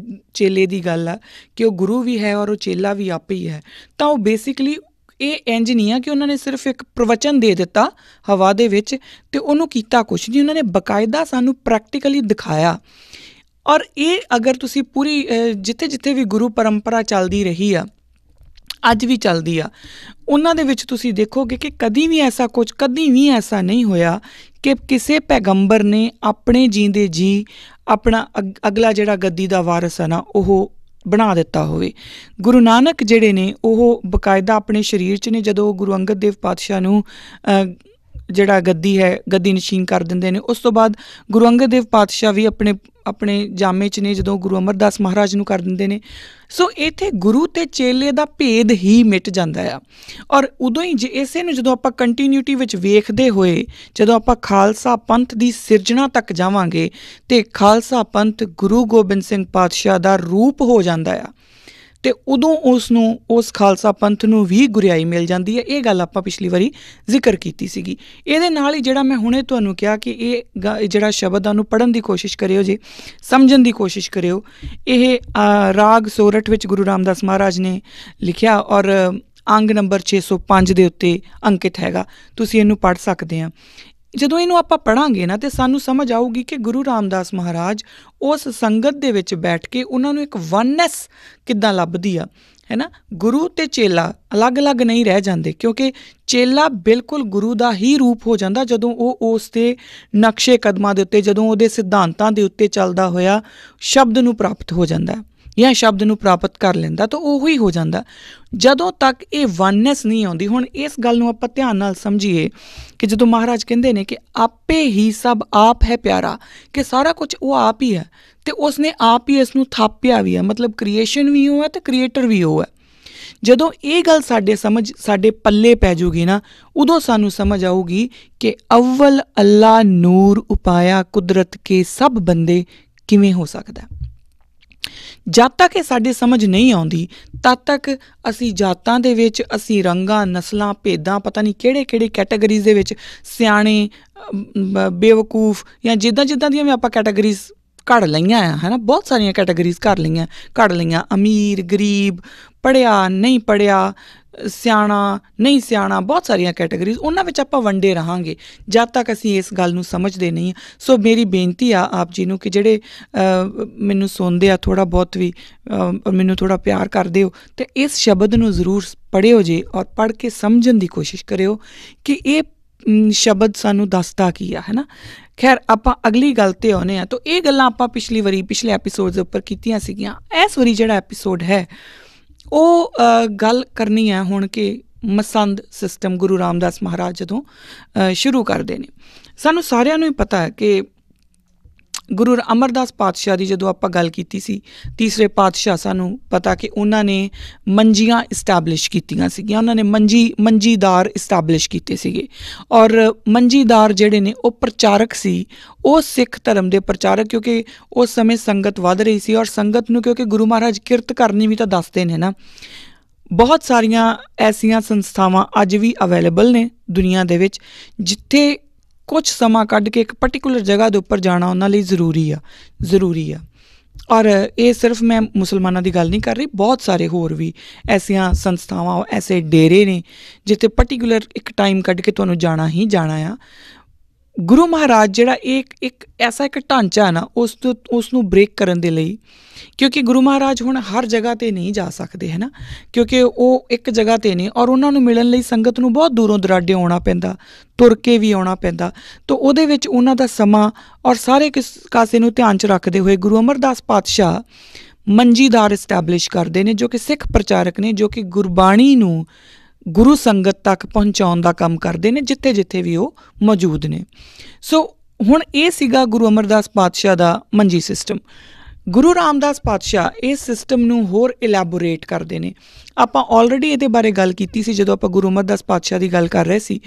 ਚੇਲੇ ਦੀ ਗੱਲ ਆ ਕਿ ਉਹ ਗੁਰੂ ਵੀ ਹੈ ਔਰ ਉਹ ਚੇਲਾ ਵੀ ਆਪੇ ਹੀ ਹੈ, ਤਾਂ ਉਹ ਬੇਸਿਕਲੀ ਇਹ ਇੰਝ ਨਹੀਂ ਆ ਕਿ ਉਹਨਾਂ ਨੇ ਸਿਰਫ ਇੱਕ ਪ੍ਰਵਚਨ ਦੇ ਦਿੱਤਾ ਹਵਾ ਦੇ ਵਿੱਚ ਅਤੇ ਉਹਨੂੰ ਕੀਤਾ ਕੁਛ ਨਹੀਂ, ਉਹਨਾਂ ਨੇ ਬਾਕਾਇਦਾ ਸਾਨੂੰ ਪ੍ਰੈਕਟੀਕਲੀ ਦਿਖਾਇਆ। ਔਰ ਇਹ ਅਗਰ ਤੁਸੀਂ ਪੂਰੀ ਜਿੱਥੇ ਵੀ ਗੁਰੂ ਪਰੰਪਰਾ ਚੱਲਦੀ ਰਹੀ ਆ, ਅੱਜ ਵੀ ਚੱਲਦੀ ਆ, ਉਹਨਾਂ ਦੇ ਵਿੱਚ ਤੁਸੀਂ ਦੇਖੋਗੇ ਕਿ ਕਦੀ ਵੀ ਐਸਾ ਨਹੀਂ ਹੋਇਆ ਕਿ ਕਿਸੇ ਪੈਗੰਬਰ ਨੇ ਆਪਣੇ ਜੀਂਦੇ ਜੀ ਆਪਣਾ ਅਗਲਾ ਜਿਹੜਾ ਗੱਦੀ ਦਾ ਵਾਰਸ ਆ ਨਾ ਉਹ ਬਣਾ ਦਿੱਤਾ ਹੋਵੇ। ਗੁਰੂ ਨਾਨਕ ਜਿਹੜੇ ਨੇ ਉਹ ਬਾਕਾਇਦਾ ਆਪਣੇ ਸਰੀਰ 'ਚ ਨੇ, ਜਦੋਂ ਗੁਰੂ ਅੰਗਦ ਦੇਵ ਪਾਤਸ਼ਾਹ ਨੂੰ ਜਿਹੜਾ ਗੱਦੀ ਨਸ਼ੀਨ ਕਰ ਦਿੰਦੇ ਨੇ, ਉਸ ਤੋਂ ਬਾਅਦ ਗੁਰੂ ਅੰਗਦ ਦੇਵ ਪਾਤਸ਼ਾਹ ਵੀ ਆਪਣੇ ਜਾਮੇ 'ਚ ਨੇ ਜਦੋਂ ਗੁਰੂ ਅਮਰਦਾਸ ਮਹਾਰਾਜ ਨੂੰ ਕਰ ਦਿੰਦੇ ਨੇ। ਸੋ ਇੱਥੇ ਗੁਰੂ ਅਤੇ ਚੇਲੇ ਦਾ ਭੇਦ ਹੀ ਮਿਟ ਜਾਂਦਾ ਆ। ਔਰ ਉਦੋਂ ਹੀ ਇਸੇ ਨੂੰ ਜਦੋਂ ਆਪਾਂ ਕੰਟੀਨਿਊਟੀ ਵਿੱਚ ਵੇਖਦੇ ਹੋਏ, ਜਦੋਂ ਆਪਾਂ ਖਾਲਸਾ ਪੰਥ ਦੀ ਸਿਰਜਣਾ ਤੱਕ ਜਾਵਾਂਗੇ ਅਤੇ ਖਾਲਸਾ ਪੰਥ ਗੁਰੂ ਗੋਬਿੰਦ ਸਿੰਘ ਪਾਤਸ਼ਾਹ ਦਾ ਰੂਪ ਹੋ ਜਾਂਦਾ ਆ। ਤੇ ਉਦੋਂ ਉਸ ਖਾਲਸਾ ਪੰਥ ਨੂੰ ਵੀ ਗੁਰਿਆਈ ਮਿਲ ਜਾਂਦੀ ਹੈ। ਇਹ ਗੱਲ ਆਪਾਂ ਪਿਛਲੀ ਵਾਰੀ ਜ਼ਿਕਰ ਕੀਤੀ ਸੀਗੀ। ਇਹਦੇ ਨਾਲ ਹੀ ਜਿਹੜਾ ਮੈਂ ਹੁਣੇ ਤੁਹਾਨੂੰ ਕਿਹਾ ਕਿ ਇਹ ਜਿਹੜਾ ਸ਼ਬਦ ਆ ਉਹਨੂੰ ਪੜ੍ਹਨ ਦੀ ਕੋਸ਼ਿਸ਼ ਕਰਿਓ ਜੀ, ਸਮਝਣ ਦੀ ਕੋਸ਼ਿਸ਼ ਕਰਿਓ। ਇਹ ਰਾਗ ਸੋਰਠ ਵਿੱਚ ਗੁਰੂ ਰਾਮਦਾਸ ਮਹਾਰਾਜ ਨੇ ਲਿਖਿਆ ਔਰ ਅੰਗ ਨੰਬਰ 605 ਦੇ ਉੱਤੇ ਅੰਕਿਤ ਹੈਗਾ, ਤੁਸੀਂ ਇਹਨੂੰ ਪੜ੍ਹ ਸਕਦੇ ਆ। ਜਦੋਂ ਇਹਨੂੰ ਆਪਾਂ ਪੜ੍ਹਾਂਗੇ ਨਾ, ਤਾਂ ਸਾਨੂੰ ਸਮਝ ਆਊਗੀ ਕਿ ਗੁਰੂ ਰਾਮਦਾਸ ਮਹਾਰਾਜ ਉਸ ਸੰਗਤ ਦੇ ਵਿੱਚ ਬੈਠ ਕੇ ਉਹਨਾਂ ਨੂੰ ਇੱਕ ਵਨਨੈਸ ਕਿੱਦਾਂ ਲੱਭਦੀ ਆ, ਹੈ ਨਾ। ਗੁਰੂ ਅਤੇ ਚੇਲਾ ਅਲੱਗ-ਅਲੱਗ ਨਹੀਂ ਰਹਿ ਜਾਂਦੇ, ਕਿਉਂਕਿ ਚੇਲਾ ਬਿਲਕੁਲ ਗੁਰੂ ਦਾ ਹੀ ਰੂਪ ਹੋ ਜਾਂਦਾ ਜਦੋਂ ਉਹ ਉਸ ਦੇ ਨਕਸ਼ੇ ਕਦਮਾਂ ਦੇ ਉੱਤੇ, ਜਦੋਂ ਉਹਦੇ ਸਿਧਾਂਤਾਂ ਦੇ ਉੱਤੇ ਚੱਲਦਾ ਹੋਇਆ ਸ਼ਬਦ ਨੂੰ ਪ੍ਰਾਪਤ ਹੋ ਜਾਂਦਾ ਜਾਂ ਸ਼ਬਦ ਨੂੰ ਪ੍ਰਾਪਤ ਕਰ ਲੈਂਦਾ, ਤਾਂ ਉਹ ਹੀ ਹੋ ਜਾਂਦਾ। ਜਦੋਂ ਤੱਕ ਇਹ ਵਨਨੈਸ ਨਹੀਂ ਆਉਂਦੀ, ਹੁਣ ਇਸ ਗੱਲ ਨੂੰ ਆਪਾਂ ਧਿਆਨ ਨਾਲ ਸਮਝੀਏ ਕਿ ਜਦੋਂ ਮਹਾਰਾਜ ਕਹਿੰਦੇ ਨੇ ਕਿ ਆਪੇ ਹੀ ਸਭ ਆਪ ਹੈ ਪਿਆਰਾ, ਕਿ ਸਾਰਾ ਕੁਝ ਉਹ ਆਪ ਹੀ ਹੈ ਅਤੇ ਉਸਨੇ ਆਪ ਹੀ ਇਸ ਨੂੰ ਥਾਪਿਆ ਵੀ ਹੈ, ਮਤਲਬ ਕ੍ਰੀਏਸ਼ਨ ਵੀ ਉਹ ਹੈ ਅਤੇ ਕ੍ਰੀਏਟਰ ਵੀ ਉਹ ਹੈ। ਜਦੋਂ ਇਹ ਗੱਲ ਸਾਡੇ ਪੱਲੇ ਪੈ ਜੂਗੀ ਨਾ, ਉਦੋਂ ਸਾਨੂੰ ਸਮਝ ਆਊਗੀ ਕਿ ਅਵਲ ਅੱਲਾ ਨੂਰ ਉਪਾਇਆ ਕੁਦਰਤ ਕੇ ਸਭ ਬੰਦੇ ਕਿਵੇਂ ਹੋ ਸਕਦਾ। ਜਦ ਤੱਕ ਇਹ ਸਾਡੇ ਸਮਝ ਨਹੀਂ ਆਉਂਦੀ, ਤਦ ਤੱਕ ਅਸੀਂ ਜਾਤਾਂ ਦੇ ਵਿੱਚ, ਅਸੀਂ ਰੰਗਾਂ, ਨਸਲਾਂ, ਭੇਦਾਂ, ਪਤਾ ਨਹੀਂ ਕਿਹੜੇ ਕੈਟਾਗਰੀਜ਼ ਦੇ ਵਿੱਚ ਸਿਆਣੇ, ਬੇਵਕੂਫ ਜਾਂ ਜਿੱਦਾਂ ਦੀਆਂ ਵੀ ਆਪਾਂ ਕੈਟਾਗਰੀਜ਼ ਘੜ ਲਈਆਂ ਆ, ਹੈ ਨਾ। ਬਹੁਤ ਸਾਰੀਆਂ ਕੈਟਾਗਰੀਜ਼ ਘੜ ਲਈਆਂ, ਅਮੀਰ, ਗਰੀਬ, ਪੜ੍ਹਿਆ, ਨਹੀਂ ਪੜ੍ਹਿਆ, ਸਿਆਣਾ, ਨਹੀਂ ਸਿਆਣਾ, ਬਹੁਤ ਸਾਰੀਆਂ ਕੈਟਾਗਰੀਜ਼, ਉਹਨਾਂ ਵਿੱਚ ਆਪਾਂ ਵੰਡੇ ਰਹਾਂਗੇ ਜਦ ਤੱਕ ਅਸੀਂ ਇਸ ਗੱਲ ਨੂੰ ਸਮਝਦੇ ਨਹੀਂ। ਸੋ ਮੇਰੀ ਬੇਨਤੀ ਆ ਆਪ ਜੀ ਨੂੰ ਕਿ ਜਿਹੜੇ ਮੈਨੂੰ ਸੁਣਦੇ ਆ, ਥੋੜ੍ਹਾ ਬਹੁਤ ਵੀ ਮੈਨੂੰ ਥੋੜ੍ਹਾ ਪਿਆਰ ਕਰ ਦਿਓ ਅਤੇ ਇਸ ਸ਼ਬਦ ਨੂੰ ਜ਼ਰੂਰ ਪੜ੍ਹਿਓ ਜੇ, ਔਰ ਪੜ੍ਹ ਕੇ ਸਮਝਣ ਦੀ ਕੋਸ਼ਿਸ਼ ਕਰਿਓ ਕਿ ਇਹ ਸ਼ਬਦ ਸਾਨੂੰ ਦੱਸਦਾ ਕੀ ਆ, ਹੈ ਨਾ। ਖੈਰ, ਆਪਾਂ ਅਗਲੀ ਗੱਲ 'ਤੇ ਆਉਂਦੇ ਹਾਂ। ਤਾਂ ਇਹ ਗੱਲਾਂ ਆਪਾਂ ਪਿਛਲੇ ਐਪੀਸੋਡ ਦੇ ਉੱਪਰ ਕੀਤੀਆਂ ਸੀਗੀਆਂ। ਇਸ ਵਾਰੀ ਜਿਹੜਾ ਐਪੀਸੋਡ ਹੈ ਉਹ ਗੱਲ ਕਰਨੀ ਹੈ ਹੁਣ ਕਿ ਮਸੰਦ ਸਿਸਟਮ ਗੁਰੂ ਰਾਮਦਾਸ ਮਹਾਰਾਜ ਜਦੋਂ ਸ਼ੁਰੂ ਕਰਦੇ ਨੇ। ਸਾਨੂੰ ਸਾਰਿਆਂ ਨੂੰ ਹੀ ਪਤਾ ਹੈ ਕਿ ਗੁਰੂ ਅਮਰਦਾਸ ਪਾਤਸ਼ਾਹ ਦੀ ਜਦੋਂ ਆਪਾਂ ਗੱਲ ਕੀਤੀ ਸੀ, ਤੀਸਰੇ ਪਾਤਸ਼ਾਹ, ਸਾਨੂੰ ਪਤਾ ਕਿ ਉਹਨਾਂ ਨੇ ਮੰਜੀਆਂ ਇਸਟੈਬਲਿਸ਼ ਕੀਤੀਆਂ ਸੀਗੀਆਂ, ਉਹਨਾਂ ਨੇ ਮੰਜੀਦਾਰ ਇਸਟੈਬਲਿਸ਼ ਕੀਤੇ ਸੀਗੇ। ਔਰ ਮੰਜੀਦਾਰ ਜਿਹੜੇ ਨੇ ਉਹ ਪ੍ਰਚਾਰਕ ਸੀ, ਉਹ ਸਿੱਖ ਧਰਮ ਦੇ ਪ੍ਰਚਾਰਕ, ਕਿਉਂਕਿ ਉਸ ਸਮੇਂ ਸੰਗਤ ਵੱਧ ਰਹੀ ਸੀ ਔਰ ਸੰਗਤ ਨੂੰ, ਕਿਉਂਕਿ ਗੁਰੂ ਮਹਾਰਾਜ ਕਿਰਤ ਕਰਨੀ ਵੀ ਤਾਂ ਦੱਸਦੇ ਨੇ ਨਾ। ਬਹੁਤ ਸਾਰੀਆਂ ਐਸੀਆਂ ਸੰਸਥਾਵਾਂ ਅੱਜ ਵੀ ਅਵੇਲੇਬਲ ਨੇ ਦੁਨੀਆ ਦੇ ਵਿੱਚ, ਜਿੱਥੇ ਕੁਛ ਸਮਾਂ ਕੱਢ ਕੇ ਇੱਕ ਪਰਟੀਕੂਲਰ ਜਗ੍ਹਾ ਦੇ ਉੱਪਰ ਜਾਣਾ ਉਹਨਾਂ ਲਈ ਜ਼ਰੂਰੀ ਆ। ਔਰ ਇਹ ਸਿਰਫ ਮੈਂ ਮੁਸਲਮਾਨਾਂ ਦੀ ਗੱਲ ਨਹੀਂ ਕਰ ਰਹੀ, ਬਹੁਤ ਸਾਰੇ ਹੋਰ ਵੀ ਐਸੀਆਂ ਸੰਸਥਾਵਾਂ, ਐਸੇ ਡੇਰੇ ਨੇ ਜਿੱਥੇ ਪਰਟੀਕੂਲਰ ਇੱਕ ਟਾਈਮ ਕੱਢ ਕੇ ਤੁਹਾਨੂੰ ਜਾਣਾ ਹੀ ਜਾਣਾ ਆ। ਗੁਰੂ ਮਹਾਰਾਜ ਜਿਹੜਾ ਇੱਕ ਐਸਾ ਇੱਕ ਢਾਂਚਾ ਨਾ, ਉਸ ਨੂੰ ਬ੍ਰੇਕ ਕਰਨ ਦੇ ਲਈ, ਕਿਉਂਕਿ ਗੁਰੂ ਮਹਾਰਾਜ ਹੁਣ ਹਰ ਜਗ੍ਹਾ 'ਤੇ ਨਹੀਂ ਜਾ ਸਕਦੇ, ਹੈ ਨਾ, ਕਿਉਂਕਿ ਉਹ ਇੱਕ ਜਗ੍ਹਾ 'ਤੇ ਨੇ ਔਰ ਉਹਨਾਂ ਨੂੰ ਮਿਲਣ ਲਈ ਸੰਗਤ ਨੂੰ ਬਹੁਤ ਦੂਰੋਂ ਦੁਰਾਡੇ ਆਉਣਾ ਪੈਂਦਾ, ਤੁਰ ਕੇ ਵੀ ਆਉਣਾ ਪੈਂਦਾ। ਤਾਂ ਉਹਦੇ ਵਿੱਚ ਉਹਨਾਂ ਦਾ ਸਮਾਂ ਔਰ ਸਾਰੇ ਕਾਸੇ ਨੂੰ ਧਿਆਨ 'ਚ ਰੱਖਦੇ ਹੋਏ ਗੁਰੂ ਅਮਰਦਾਸ ਪਾਤਸ਼ਾਹ ਮੰਜੀਦਾਰ ਇਸਟੈਬਲਿਸ਼ ਕਰਦੇ ਨੇ, ਜੋ ਕਿ ਸਿੱਖ ਪ੍ਰਚਾਰਕ ਨੇ, ਜੋ ਕਿ ਗੁਰਬਾਣੀ ਨੂੰ ਗੁਰੂ ਸੰਗਤ ਤੱਕ ਪਹੁੰਚਾਉਣ ਦਾ ਕੰਮ ਕਰਦੇ ਨੇ, ਜਿੱਥੇ ਵੀ ਉਹ ਮੌਜੂਦ ਨੇ। ਸੋ ਹੁਣ ਇਹ ਸੀਗਾ ਗੁਰੂ ਅਮਰਦਾਸ ਪਾਤਸ਼ਾਹ ਦਾ ਮੰਜੀ ਸਿਸਟਮ। ਗੁਰੂ ਰਾਮਦਾਸ ਪਾਤਸ਼ਾਹ ਇਸ ਸਿਸਟਮ ਨੂੰ ਹੋਰ ਇਲੈਬੋਰੇਟ ਕਰਦੇ ਨੇ। ਆਪਾਂ ਆਲਰੇਡੀ ਇਹਦੇ ਬਾਰੇ ਗੱਲ ਕੀਤੀ ਸੀ ਜਦੋਂ ਆਪਾਂ ਗੁਰੂ ਅਮਰਦਾਸ ਪਾਤਸ਼ਾਹ ਦੀ ਗੱਲ ਕਰ ਰਹੇ ਸੀ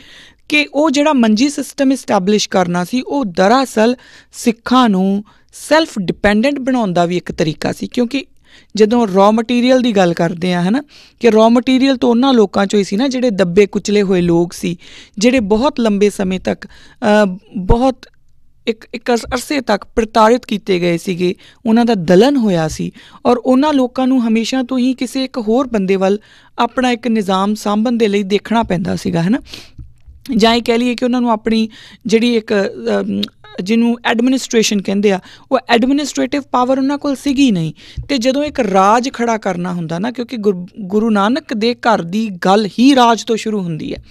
ਕਿ ਉਹ ਜਿਹੜਾ ਮੰਜੀ ਸਿਸਟਮ ਇਸਟੈਬਲਿਸ਼ ਕਰਨਾ ਸੀ, ਉਹ ਦਰਅਸਲ ਸਿੱਖਾਂ ਨੂੰ ਸੈਲਫ ਡਿਪੈਂਡੈਂਟ ਬਣਾਉਣ ਦਾ ਵੀ ਇੱਕ ਤਰੀਕਾ ਸੀ। ਕਿਉਂਕਿ ਜਦੋਂ ਰॉ ਮਟੀਰੀਅਲ ਦੀ ਗੱਲ ਕਰਦੇ ਆ, ਹੈ ਨਾ, ਕਿ ਰॉ ਮਟੀਰੀਅਲ ਤਾਂ ਉਹਨਾਂ ਲੋਕਾਂ 'ਚੋਂ ਹੀ ਸੀ ਨਾ ਜਿਹੜੇ ਦੱਬੇ ਕੁਚਲੇ ਹੋਏ ਲੋਕ ਸੀ, ਜਿਹੜੇ ਬਹੁਤ ਲੰਬੇ ਸਮੇਂ ਤੱਕ ਬਹੁਤ ਇੱਕ ਅਰਸੇ ਤੱਕ ਪ੍ਰਤਾੜਿਤ ਕੀਤੇ ਗਏ ਸੀਗੇ, ਉਹਨਾਂ ਦਾ ਦਲਨ ਹੋਇਆ ਸੀ। ਔਰ ਉਹਨਾਂ ਲੋਕਾਂ ਨੂੰ ਹਮੇਸ਼ਾ ਤੋਂ ਹੀ ਕਿਸੇ ਇੱਕ ਹੋਰ ਬੰਦੇ ਵੱਲ ਆਪਣਾ ਇੱਕ ਨਿਜ਼ਾਮ ਸਾਂਭਣ ਦੇ ਲਈ ਦੇਖਣਾ ਪੈਂਦਾ ਸੀਗਾ, ਹੈ ਨਾ। ਜਾਂ ਇਹ ਕਹਿ ਲਈਏ ਕਿ ਉਹਨਾਂ ਨੂੰ ਆਪਣੀ ਜਿਹੜੀ ਇੱਕ ਜਿਹਨੂੰ ਐਡਮਿਨਿਸਟ੍ਰੇਸ਼ਨ ਕਹਿੰਦੇ ਆ, ਉਹ ਐਡਮਿਨਿਸਟ੍ਰੇਟਿਵ ਪਾਵਰ ਉਹਨਾਂ ਕੋਲ ਸੀਗੀ ਨਹੀਂ। ਅਤੇ ਜਦੋਂ ਇੱਕ ਰਾਜ ਖੜ੍ਹਾ ਕਰਨਾ ਹੁੰਦਾ ਨਾ, ਕਿਉਂਕਿ ਗੁਰੂ ਨਾਨਕ ਦੇ ਘਰ ਦੀ ਗੱਲ ਹੀ ਰਾਜ ਤੋਂ ਸ਼ੁਰੂ ਹੁੰਦੀ ਹੈ,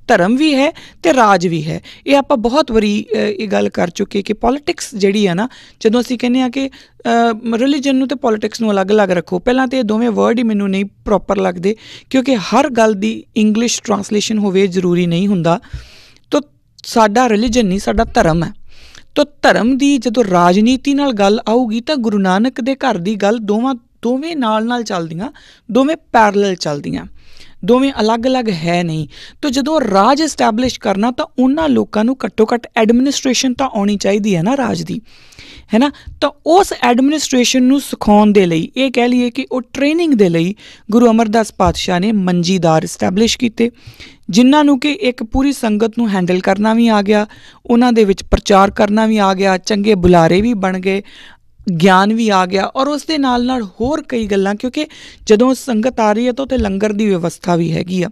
ਧਰਮ ਵੀ ਹੈ ਅਤੇ ਰਾਜ ਵੀ ਹੈ। ਇਹ ਆਪਾਂ ਬਹੁਤ ਵਾਰੀ ਇਹ ਗੱਲ ਕਰ ਚੁੱਕੇ ਕਿ ਪੋਲੀਟਿਕਸ ਜਿਹੜੀ ਆ ਨਾ, ਜਦੋਂ ਅਸੀਂ ਕਹਿੰਦੇ ਹਾਂ ਕਿ ਰਿਲੀਜਨ ਨੂੰ ਅਤੇ ਪੋਲੀਟਿਕਸ ਨੂੰ ਅਲੱਗ-ਅਲੱਗ ਰੱਖੋ, ਪਹਿਲਾਂ ਤਾਂ ਇਹ ਦੋਵੇਂ ਵਰਡ ਹੀ ਮੈਨੂੰ ਨਹੀਂ ਪ੍ਰੋਪਰ ਲੱਗਦੇ, ਕਿਉਂਕਿ ਹਰ ਗੱਲ ਦੀ ਇੰਗਲਿਸ਼ ਟਰਾਂਸਲੇਸ਼ਨ ਹੋਵੇ ਜ਼ਰੂਰੀ ਨਹੀਂ ਹੁੰਦਾ। ਤਾਂ ਸਾਡਾ ਰਿਲੀਜਨ ਨਹੀਂ, ਸਾਡਾ ਧਰਮ ਹੈ। ਤਾਂ ਧਰਮ ਦੀ ਜਦੋਂ ਰਾਜਨੀਤੀ ਨਾਲ ਗੱਲ ਆਊਗੀ ਤਾਂ ਗੁਰੂ ਨਾਨਕ ਦੇ ਘਰ ਦੀ ਗੱਲ ਦੋਵੇਂ ਨਾਲ ਚੱਲਦੀਆਂ, ਦੋਵੇਂ ਪੈਰਲਲ ਚੱਲਦੀਆਂ, ਦੋਵੇਂ ਅਲੱਗ-ਅਲੱਗ ਹੈ ਨਹੀਂ। ਤਾਂ ਜਦੋਂ ਰਾਜ ਇਸਟੈਬਲਿਸ਼ ਕਰਨਾ ਤਾਂ ਉਹਨਾਂ ਲੋਕਾਂ ਨੂੰ ਘੱਟੋ ਘੱਟ ਐਡਮਿਨਿਸਟ੍ਰੇਸ਼ਨ ਤਾਂ ਆਉਣੀ ਚਾਹੀਦੀ ਹੈ ਨਾ ਰਾਜ ਦੀ। है ना। ਤਾਂ ਉਸ ਐਡਮਿਨਿਸਟ੍ਰੇਸ਼ਨ ਨੂੰ ਸਿਖਾਉਣ ਦੇ ਲਈ, ਇਹ ਕਹਿ ਲਈਏ ਕਿ ਉਹ ਟ੍ਰੇਨਿੰਗ ਦੇ ਲਈ ਗੁਰੂ ਅਮਰਦਾਸ ਪਾਤਸ਼ਾਹ ਨੇ ਮੰਜੀਦਾਰ ਇਸਟੈਬਲਿਸ਼ ਕੀਤੇ, ਜਿਨ੍ਹਾਂ ਨੂੰ ਕਿ ਇੱਕ ਪੂਰੀ ਸੰਗਤ ਨੂੰ ਹੈਂਡਲ ਕਰਨਾ ਵੀ ਆ ਗਿਆ, ਉਹਨਾਂ ਦੇ ਵਿੱਚ ਪ੍ਰਚਾਰ ਕਰਨਾ ਵੀ ਆ ਗਿਆ, ਚੰਗੇ ਬੁਲਾਰੇ ਵੀ ਬਣ ਗਏ, ਗਿਆਨ ਵੀ ਆ ਗਿਆ, ਔਰ ਉਸ ਦੇ ਨਾਲ ਨਾਲ ਹੋਰ ਕਈ ਗੱਲਾਂ, ਕਿਉਂਕਿ ਜਦੋਂ ਸੰਗਤ ਆ ਰਹੀ ਹੈ ਤਾਂ ਉੱਥੇ ਲੰਗਰ ਦੀ ਵਿਵਸਥਾ ਵੀ ਹੈਗੀ ਆ,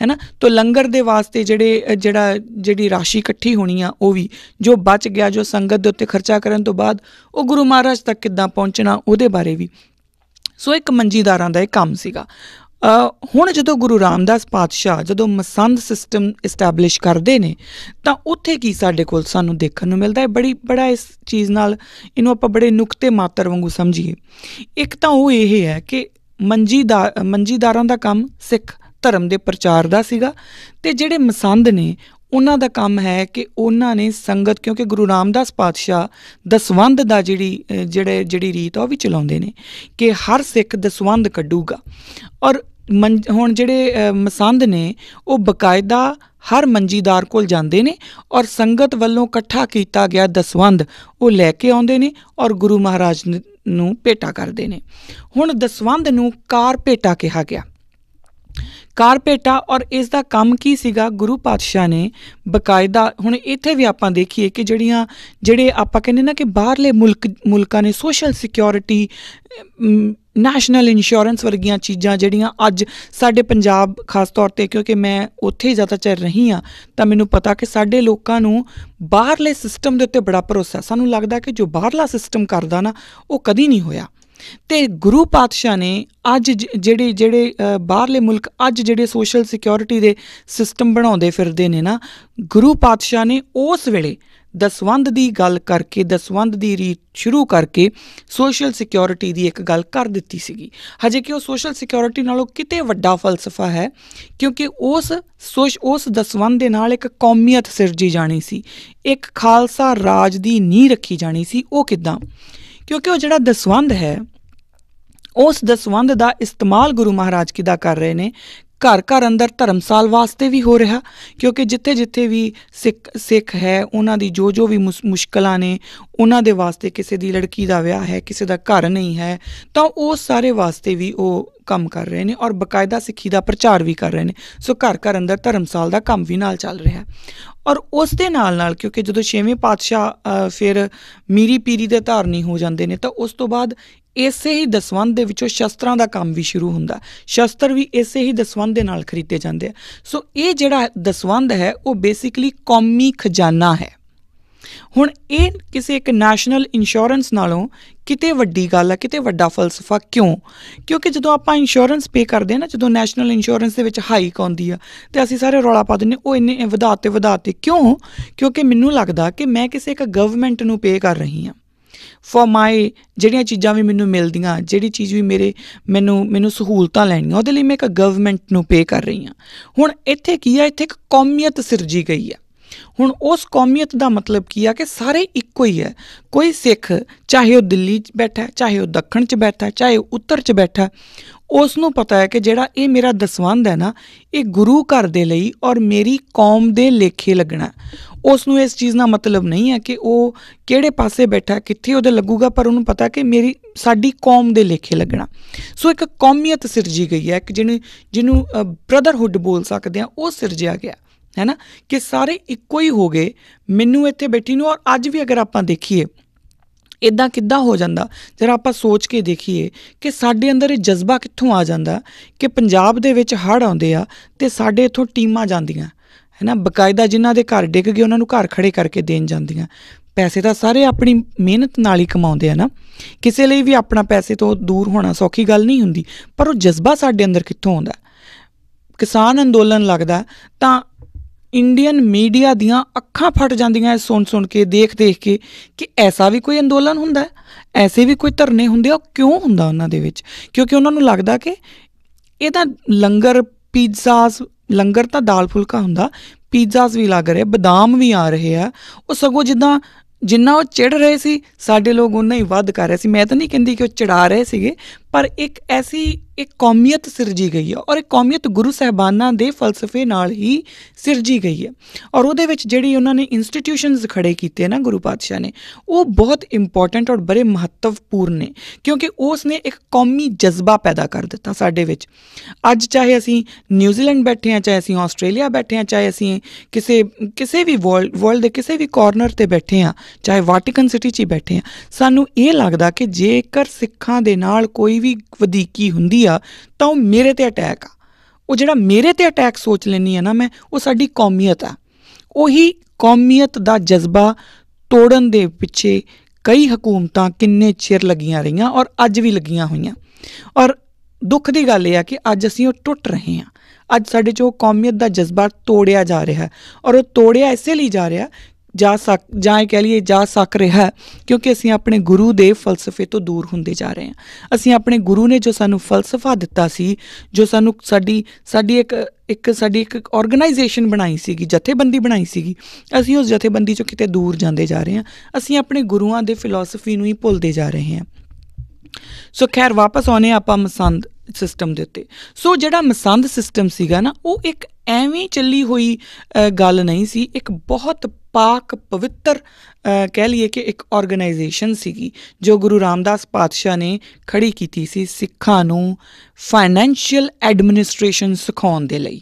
ਹੈ ਨਾ। ਤਾਂ ਲੰਗਰ ਦੇ ਵਾਸਤੇ ਜਿਹੜੀ ਰਾਸ਼ੀ ਇਕੱਠੀ ਹੋਣੀ ਆ, ਉਹ ਵੀ ਜੋ ਬਚ ਗਿਆ, ਜੋ ਸੰਗਤ ਦੇ ਉੱਤੇ ਖਰਚਾ ਕਰਨ ਤੋਂ ਬਾਅਦ ਉਹ ਗੁਰੂ ਮਹਾਰਾਜ ਤੱਕ ਕਿੱਦਾਂ ਪਹੁੰਚਣਾ, ਉਹਦੇ ਬਾਰੇ ਵੀ। ਸੋ ਇੱਕ ਮੰਜੀਦਾਰਾਂ ਦਾ ਇਹ ਕੰਮ ਸੀਗਾ। ਹੁਣ ਜਦੋਂ ਗੁਰੂ ਰਾਮਦਾਸ ਪਾਤਸ਼ਾਹ ਜਦੋਂ ਮਸੰਦ ਸਿਸਟਮ ਇਸਟੈਬਲਿਸ਼ ਕਰਦੇ ਨੇ, ਤਾਂ ਉੱਥੇ ਕੀ ਸਾਡੇ ਕੋਲ ਸਾਨੂੰ ਦੇਖਣ ਨੂੰ ਮਿਲਦਾ ਹੈ। ਬੜਾ ਇਸ ਚੀਜ਼ ਨਾਲ ਇਹਨੂੰ ਆਪਾਂ ਬੜੇ ਨੁਕਤੇ ਮਾਤਰ ਵਾਂਗੂ ਸਮਝੀਏ। ਇੱਕ ਤਾਂ ਉਹ ਇਹ ਹੈ ਕਿ ਮੰਜੀਦਾਰਾਂ ਦਾ ਕੰਮ ਸਿੱਖ ਧਰਮ ਦੇ ਪ੍ਰਚਾਰ ਦਾ ਸੀਗਾ, ਅਤੇ ਜਿਹੜੇ ਮਸੰਦ ਨੇ ਉਹਨਾਂ ਦਾ ਕੰਮ ਹੈ ਕਿ ਉਹਨਾਂ ਨੇ ਸੰਗਤ, ਕਿਉਂਕਿ ਗੁਰੂ ਰਾਮਦਾਸ ਪਾਤਸ਼ਾਹ ਦਸਵੰਧ ਦਾ ਜਿਹੜੀ ਰੀਤ ਆ ਉਹ ਵੀ ਚਲਾਉਂਦੇ ਨੇ ਕਿ ਹਰ ਸਿੱਖ ਦਸਵੰਧ ਕੱਢੂਗਾ, ਔਰ ਹੁਣ ਜਿਹੜੇ ਮਸੰਦ ਨੇ ਉਹ ਬਕਾਇਦਾ ਹਰ ਮੰਜੀਦਾਰ ਕੋਲ ਜਾਂਦੇ ਨੇ, ਔਰ ਸੰਗਤ ਵੱਲੋਂ ਇਕੱਠਾ ਕੀਤਾ ਗਿਆ ਦਸਵੰਧ ਉਹ ਲੈ ਕੇ ਆਉਂਦੇ ਨੇ, ਔਰ ਗੁਰੂ ਮਹਾਰਾਜ ਨੂੰ ਭੇਟਾ ਕਰਦੇ ਨੇ। ਹੁਣ ਦਸਵੰਧ ਨੂੰ ਕਾਰ ਭੇਟਾ ਕਿਹਾ ਗਿਆ, ਕਾਰ ਭੇਟਾ। ਔਰ ਇਸ ਦਾ ਕੰਮ ਕੀ ਸੀਗਾ, ਗੁਰੂ ਪਾਤਸ਼ਾਹ ਨੇ ਬਕਾਇਦਾ, ਹੁਣ ਇੱਥੇ ਵੀ ਆਪਾਂ ਦੇਖੀਏ ਕਿ ਜਿਹੜੇ ਆਪਾਂ ਕਹਿੰਦੇ ਨਾ ਕਿ ਬਾਹਰਲੇ ਮੁਲਕਾਂ ਨੇ ਸੋਸ਼ਲ ਸਿਕਿਉਰਿਟੀ, ਨੈਸ਼ਨਲ ਇੰਸ਼ੋਰੈਂਸ ਵਰਗੀਆਂ ਚੀਜ਼ਾਂ ਜਿਹੜੀਆਂ ਅੱਜ ਸਾਡੇ ਪੰਜਾਬ ਖਾਸ ਤੌਰ 'ਤੇ, ਕਿਉਂਕਿ ਮੈਂ ਉੱਥੇ ਹੀ ਜ਼ਿਆਦਾ ਚਿਰ ਰਹੀ ਹਾਂ, ਤਾਂ ਮੈਨੂੰ ਪਤਾ ਕਿ ਸਾਡੇ ਲੋਕਾਂ ਨੂੰ ਬਾਹਰਲੇ ਸਿਸਟਮ ਦੇ ਉੱਤੇ ਬੜਾ ਭਰੋਸਾ। ਸਾਨੂੰ ਲੱਗਦਾ ਕਿ ਜੋ ਬਾਹਰਲਾ ਸਿਸਟਮ ਕਰਦਾ ਨਾ ਉਹ ਕਦੀ ਨਹੀਂ ਹੋਇਆ, ਅਤੇ ਗੁਰੂ ਪਾਤਸ਼ਾਹ ਨੇ ਅੱਜ ਜਿਹੜੇ ਬਾਹਰਲੇ ਮੁਲਕ ਅੱਜ ਜਿਹੜੇ ਸੋਸ਼ਲ ਸਿਕਿਉਰਿਟੀ ਦੇ ਸਿਸਟਮ ਬਣਾਉਂਦੇ ਫਿਰਦੇ ਨੇ ਨਾ, ਗੁਰੂ ਪਾਤਸ਼ਾਹ ਨੇ ਉਸ ਵੇਲੇ ਦਸਵੰਧ ਦੀ ਗੱਲ ਕਰਕੇ, ਦਸਵੰਧ ਦੀ ਰੀਤ ਸ਼ੁਰੂ ਕਰਕੇ ਸੋਸ਼ਲ ਸਿਕਿਉਰਿਟੀ ਦੀ ਇੱਕ ਗੱਲ ਕਰ ਦਿੱਤੀ ਸੀਗੀ। ਹਜੇ ਕਿ ਉਹ ਸੋਸ਼ਲ ਸਿਕਿਉਰਿਟੀ ਨਾਲੋਂ ਕਿਤੇ ਵੱਡਾ ਫਲਸਫਾ ਹੈ, ਕਿਉਂਕਿ ਉਸ ਦਸਵੰਧ ਦੇ ਨਾਲ ਇੱਕ ਕੌਮੀਅਤ ਸਿਰਜੀ ਜਾਣੀ ਸੀ, ਇੱਕ ਖਾਲਸਾ ਰਾਜ ਦੀ ਨੀਂਹ ਰੱਖੀ ਜਾਣੀ ਸੀ। ਉਹ ਕਿੱਦਾਂ? ਕਿਉਂਕਿ ਉਹ ਜਿਹੜਾ ਦਸਵੰਧ ਹੈ, ਉਸ ਦਸਵੰਧ ਦਾ ਇਸਤੇਮਾਲ ਗੁਰੂ ਮਹਾਰਾਜ ਕਿੱਦਾਂ ਕਰ ਰਹੇ ਨੇ, ਘਰ ਘਰ ਅੰਦਰ ਧਰਮਸਾਲ ਵਾਸਤੇ ਵੀ ਹੋ ਰਿਹਾ, ਕਿਉਂਕਿ ਜਿੱਥੇ ਜਿੱਥੇ ਵੀ ਸਿੱਖ ਹੈ ਉਹਨਾਂ ਦੀ ਜੋ ਵੀ ਮੁਸ਼ਕਲਾਂ ਨੇ, ਉਹਨਾਂ ਦੇ ਵਾਸਤੇ, ਕਿਸੇ ਦੀ ਲੜਕੀ ਦਾ ਵਿਆਹ ਹੈ, ਕਿਸੇ ਦਾ ਘਰ ਨਹੀਂ ਹੈ, ਤਾਂ ਉਸ ਸਾਰੇ ਵਾਸਤੇ ਵੀ ਉਹ ਕੰਮ ਕਰ ਰਹੇ ਨੇ, ਔਰ ਬਕਾਇਦਾ ਸਿੱਖੀ ਦਾ ਪ੍ਰਚਾਰ ਵੀ ਕਰ ਰਹੇ ਨੇ। ਸੋ ਘਰ ਘਰ ਅੰਦਰ ਧਰਮਸਾਲ ਦਾ ਕੰਮ ਵੀ ਨਾਲ ਚੱਲ ਰਿਹਾ। ਔਰ ਉਸ ਦੇ ਨਾਲ ਕਿਉਂਕਿ ਜਦੋਂ 6ਵੇਂ ਪਾਤਸ਼ਾਹ ਫਿਰ ਮੀਰੀ ਪੀਰੀ ਦੇ ਧਾਰਨੀ ਹੋ ਜਾਂਦੇ ਨੇ, ਤਾਂ ਉਸ ਤੋਂ ਬਾਅਦ ਇਸੇ ਹੀ ਦਸਵੰਧ ਦੇ ਵਿੱਚੋਂ ਸ਼ਸਤਰਾਂ ਦਾ ਕੰਮ ਵੀ ਸ਼ੁਰੂ ਹੁੰਦਾ, ਸ਼ਸਤਰ ਵੀ ਇਸੇ ਹੀ ਦਸਵੰਧ ਦੇ ਨਾਲ ਖਰੀਦੇ ਜਾਂਦੇ ਆ। ਸੋ ਇਹ ਜਿਹੜਾ ਦਸਵੰਧ ਹੈ ਉਹ ਬੇਸਿਕਲੀ ਕੌਮੀ ਖਜ਼ਾਨਾ ਹੈ। ਹੁਣ ਇਹ ਕਿਸੇ ਇੱਕ ਨੈਸ਼ਨਲ ਇੰਸ਼ੋਰੈਂਸ ਨਾਲੋਂ ਕਿਤੇ ਵੱਡੀ ਗੱਲ ਹੈ, ਕਿਤੇ ਵੱਡਾ ਫਲਸਫਾ। ਕਿਉਂ? ਕਿਉਂਕਿ ਜਦੋਂ ਆਪਾਂ ਇੰਸ਼ੋਰੈਂਸ ਪੇ ਕਰਦੇ ਹਾਂ ਨਾ, ਜਦੋਂ ਨੈਸ਼ਨਲ ਇੰਸ਼ੋਰੈਂਸ ਦੇ ਵਿੱਚ ਹਾਈਕ ਆਉਂਦੀ ਆ, ਅਤੇ ਅਸੀਂ ਸਾਰੇ ਰੌਲਾ ਪਾ ਦਿੰਦੇ ਉਹ ਇੰਨੇ ਵਧਾਤੇ। ਕਿਉਂ? ਕਿਉਂਕਿ ਮੈਨੂੰ ਲੱਗਦਾ ਕਿ ਮੈਂ ਕਿਸੇ ਇੱਕ ਗਵਰਨਮੈਂਟ ਨੂੰ ਪੇ ਕਰ ਰਹੀ ਹਾਂ ਫॉर ਮਾਈ, ਜਿਹੜੀਆਂ ਚੀਜ਼ਾਂ ਵੀ ਮੈਨੂੰ ਮਿਲਦੀਆਂ, ਜਿਹੜੀ ਚੀਜ਼ ਵੀ ਮੈਨੂੰ ਸਹੂਲਤਾਂ ਲੈਣੀਆਂ, ਉਹਦੇ ਲਈ ਮੈਂ ਇੱਕ ਗਵਰਨਮੈਂਟ ਨੂੰ ਪੇ ਕਰ ਰਹੀ ਹਾਂ। ਹੁਣ ਇੱਥੇ ਕੀ ਆ, ਇੱਥੇ ਇੱਕ ਕੌਮੀਅਤ ਸਿਰਜੀ ਗਈ ਆ। ਹੁਣ ਉਸ ਕੌਮੀਅਤ ਦਾ ਮਤਲਬ ਕੀ ਆ ਕਿ ਸਾਰੇ ਇੱਕੋ ਹੀ ਹੈ। ਕੋਈ ਸਿੱਖ ਚਾਹੇ ਉਹ ਦਿੱਲੀ 'ਚ ਬੈਠਾ, ਚਾਹੇ ਉਹ ਦੱਖਣ 'ਚ ਬੈਠਾ, ਚਾਹੇ ਉਹ ਉੱਤਰ 'ਚ ਬੈਠਾ, ਉਸ ਨੂੰ ਪਤਾ ਹੈ ਕਿ ਜਿਹੜਾ ਇਹ ਮੇਰਾ ਦਸਵੰਧ ਹੈ ਨਾ, ਇਹ ਗੁਰੂ ਘਰ ਦੇ ਲਈ ਔਰ ਮੇਰੀ ਕੌਮ ਦੇ ਲੇਖੇ ਲੱਗਣਾ। ਉਸ ਨੂੰ ਇਸ ਚੀਜ਼ ਦਾ ਮਤਲਬ ਨਹੀਂ ਹੈ ਕਿ ਉਹ ਕਿਹੜੇ ਪਾਸੇ ਬੈਠਾ, ਕਿੱਥੇ ਉਹਦੇ ਲੱਗੂਗਾ, ਪਰ ਉਹਨੂੰ ਪਤਾ ਕਿ ਸਾਡੀ ਕੌਮ ਦੇ ਲੇਖੇ ਲੱਗਣਾ। ਸੋ ਇੱਕ ਕੌਮੀਅਤ ਸਿਰਜੀ ਗਈ ਹੈ, ਕਿ ਜਿਹਨੂੰ ਬ੍ਰਦਰਹੁੱਡ ਬੋਲ ਸਕਦੇ ਹਾਂ, ਉਹ ਸਿਰਜਿਆ ਗਿਆ ਹੈ ਨਾ, ਕਿ ਸਾਰੇ ਇੱਕੋ ਹੀ ਹੋ ਗਏ ਮੈਨੂੰ ਇੱਥੇ ਬੈਠੀ ਨੂੰ। ਔਰ ਅੱਜ ਵੀ ਅਗਰ ਆਪਾਂ ਦੇਖੀਏ ਇੱਦਾਂ ਕਿੱਦਾਂ ਹੋ ਜਾਂਦਾ, ਜਰਾ ਆਪਾਂ ਸੋਚ ਕੇ ਦੇਖੀਏ ਕਿ ਸਾਡੇ ਅੰਦਰ ਇਹ ਜਜ਼ਬਾ ਕਿੱਥੋਂ ਆ ਜਾਂਦਾ ਕਿ ਪੰਜਾਬ ਦੇ ਵਿੱਚ ਹੜ੍ਹ ਆਉਂਦੇ ਆ ਅਤੇ ਸਾਡੇ ਇੱਥੋਂ ਟੀਮਾਂ ਜਾਂਦੀਆਂ, ਹੈ ਨਾ, ਬਕਾਇਦਾ ਜਿਨ੍ਹਾਂ ਦੇ ਘਰ ਡਿੱਗ ਗਏ ਉਹਨਾਂ ਨੂੰ ਘਰ ਖੜ੍ਹੇ ਕਰਕੇ ਦੇਣ ਜਾਂਦੀਆਂ। ਪੈਸੇ ਤਾਂ ਸਾਰੇ ਆਪਣੀ ਮਿਹਨਤ ਨਾਲ ਹੀ ਕਮਾਉਂਦੇ ਆ ਨਾ, ਕਿਸੇ ਲਈ ਵੀ ਆਪਣਾ ਪੈਸੇ ਤੋਂ ਦੂਰ ਹੋਣਾ ਸੌਖੀ ਗੱਲ ਨਹੀਂ ਹੁੰਦੀ, ਪਰ ਉਹ ਜਜ਼ਬਾ ਸਾਡੇ ਅੰਦਰ ਕਿੱਥੋਂ ਆਉਂਦਾ? ਕਿਸਾਨ ਅੰਦੋਲਨ ਲੱਗਦਾ ਤਾਂ ਇੰਡੀਅਨ ਮੀਡੀਆ ਦੀਆਂ ਅੱਖਾਂ ਫਟ ਜਾਂਦੀਆਂ ਸੁਣ ਕੇ, ਦੇਖ ਕੇ, ਕਿ ਐਸਾ ਵੀ ਕੋਈ ਅੰਦੋਲਨ ਹੁੰਦਾ, ਐਸੇ ਵੀ ਕੋਈ ਧਰਨੇ ਹੁੰਦੇ ਆ। ਉਹ ਕਿਉਂ ਹੁੰਦਾ ਉਹਨਾਂ ਦੇ ਵਿੱਚ? ਕਿਉਂਕਿ ਉਹਨਾਂ ਨੂੰ ਲੱਗਦਾ ਕਿ ਇਹ ਤਾਂ ਲੰਗਰ, ਪੀਜ਼ਾਸ, ਲੰਗਰ ਤਾਂ ਦਾਲ ਫੁਲਕਾ ਹੁੰਦਾ, ਪੀਜ਼ਾਸ ਵੀ ਲੱਗ ਰਹੇ, ਬਦਾਮ ਵੀ ਆ ਰਹੇ ਆ। ਉਹ ਸਗੋਂ ਜਿੰਨਾ ਉਹ ਚਿੜ ਰਹੇ ਸੀ, ਸਾਡੇ ਲੋਕ ਓਨਾ ਹੀ ਵੱਧ ਕਰ ਰਹੇ ਸੀ। ਮੈਂ ਤਾਂ ਨਹੀਂ ਕਹਿੰਦੀ ਕਿ ਉਹ ਚੜਾ ਰਹੇ ਸੀਗੇ, ਪਰ ਇੱਕ ਐਸੀ एक कौमीयत सिरजी गई है और एक कौमीयत गुरु साहबाना दे फलसफे नाल ही सिरजी गई है। और ਉਹਦੇ ਵਿੱਚ ਜਿਹੜੀ ਉਹਨਾਂ ਨੇ ਇੰਸਟੀਟਿਊਸ਼ਨਸ ਖੜੇ ਕੀਤੇ ਨਾ ਗੁਰੂ ਪਾਤਸ਼ਾਹ ਨੇ, ਉਹ ਬਹੁਤ ਇੰਪੋਰਟੈਂਟ ਔਰ ਬੜੇ ਮਹੱਤਵਪੂਰਨ ਨੇ, ਕਿਉਂਕਿ ਉਸ ਨੇ ਇੱਕ ਕੌਮੀ ਜਜ਼ਬਾ ਪੈਦਾ ਕਰ ਦਿੱਤਾ ਸਾਡੇ ਵਿੱਚ। ਅੱਜ ਚਾਹੇ ਅਸੀਂ ਨਿਊਜ਼ੀਲੈਂਡ ਬੈਠੇ ਹਾਂ, ਚਾਹੇ ਅਸੀਂ ਆਸਟ੍ਰੇਲੀਆ ਬੈਠੇ ਹਾਂ, ਚਾਹੇ ਅਸੀਂ ਕਿਸੇ ਵੀ ਵਰਲਡ ਦੇ ਕਿਸੇ ਵੀ ਕਾਰਨਰ 'ਤੇ ਬੈਠੇ ਹਾਂ, ਚਾਹੇ ਵਾਟੀਕਨ ਸਿਟੀ 'ਚ ਹੀ ਬੈਠੇ ਹਾਂ, ਸਾਨੂੰ ਇਹ ਲੱਗਦਾ ਕਿ ਜੇਕਰ ਸਿੱਖਾਂ ਦੇ ਨਾਲ ਕੋਈ ਵੀ ਵਧੀਕੀ ਹੁੰਦੀ ਆ ਤਾਂ ਉਹ ਮੇਰੇ 'ਤੇ ਅਟੈਕ ਆ। ਉਹ ਜਿਹੜਾ ਮੇਰੇ 'ਤੇ ਅਟੈਕ ਸੋਚ ਲੈਂਦੀ ਆ ਨਾ ਮੈਂ, ਉਹ ਸਾਡੀ ਕੌਮੀਅਤ ਆ। ਉਹੀ ਕੌਮੀਅਤ ਦਾ ਜਜ਼ਬਾ ਤੋੜਨ ਦੇ ਪਿੱਛੇ ਕਈ ਹਕੂਮਤਾਂ ਕਿੰਨੇ ਚਿਰ ਲੱਗੀਆਂ ਰਹੀਆਂ ਔਰ ਅੱਜ ਵੀ ਲੱਗੀਆਂ ਹੋਈਆਂ। ਔਰ ਦੁੱਖ ਦੀ ਗੱਲ ਇਹ ਆ ਕਿ ਅੱਜ ਅਸੀਂ ਉਹ ਟੁੱਟ ਰਹੇ ਹਾਂ। ਅੱਜ ਸਾਡੇ 'ਚੋਂ ਕੌਮੀਅਤ ਦਾ ਜਜ਼ਬਾ ਤੋੜਿਆ ਜਾ ਰਿਹਾ ਔਰ ਉਹ ਤੋੜਿਆ ਇਸੇ ਲਈ ਜਾ ਰਿਹਾ ਜਾਂ ਇਹ ਕਹਿ ਲਈਏ ਜਾ ਸਕ ਰਿਹਾ ਕਿਉਂਕਿ ਅਸੀਂ ਆਪਣੇ ਗੁਰੂ ਦੇ ਫਲਸਫੇ ਤੋਂ ਦੂਰ ਹੁੰਦੇ ਜਾ ਰਹੇ ਹਾਂ। ਅਸੀਂ ਆਪਣੇ ਗੁਰੂ ਨੇ ਜੋ ਸਾਨੂੰ ਫਲਸਫਾ ਦਿੱਤਾ ਸੀ, ਜੋ ਸਾਨੂੰ ਸਾਡੀ ਇੱਕ ਆਰਗੇਨਾਈਜੇਸ਼ਨ ਬਣਾਈ ਸੀਗੀ, ਜਥੇਬੰਦੀ ਬਣਾਈ ਸੀਗੀ, ਅਸੀਂ ਉਸ ਜਥੇਬੰਦੀ 'ਚੋਂ ਕਿਤੇ ਦੂਰ ਜਾਂਦੇ ਜਾ ਰਹੇ ਹਾਂ। ਅਸੀਂ ਆਪਣੇ ਗੁਰੂਆਂ ਦੇ ਫਿਲੋਸਫੀ ਨੂੰ ਹੀ ਭੁੱਲਦੇ ਜਾ ਰਹੇ ਹਾਂ। ਸੋ ਖੈਰ ਵਾਪਸ ਆਉਂਦੇ ਆਪਾਂ ਮਸੰਦ ਸਿਸਟਮ ਦੇ ਉੱਤੇ। ਸੋ ਜਿਹੜਾ ਮਸੰਦ ਸਿਸਟਮ ਸੀਗਾ ਨਾ, ਉਹ ਇੱਕ ਐਵੇਂ ਚੱਲੀ ਹੋਈ ਗੱਲ ਨਹੀਂ ਸੀ। ਇੱਕ ਬਹੁਤ ਪਾਕ ਪਵਿੱਤਰ ਕਹਿ ਲਈਏ ਕਿ ਇੱਕ ਆਰਗੇਨਾਈਜੇਸ਼ਨ ਸੀਗੀ ਜੋ ਗੁਰੂ ਰਾਮਦਾਸ ਪਾਤਸ਼ਾਹ ਨੇ ਖੜੀ ਕੀਤੀ ਸੀ ਸਿੱਖਾਂ ਨੂੰ ਫਾਈਨੈਂਸ਼ੀਅਲ ਐਡਮਿਨਿਸਟ੍ਰੇਸ਼ਨ ਸਿਖਾਉਣ ਦੇ ਲਈ।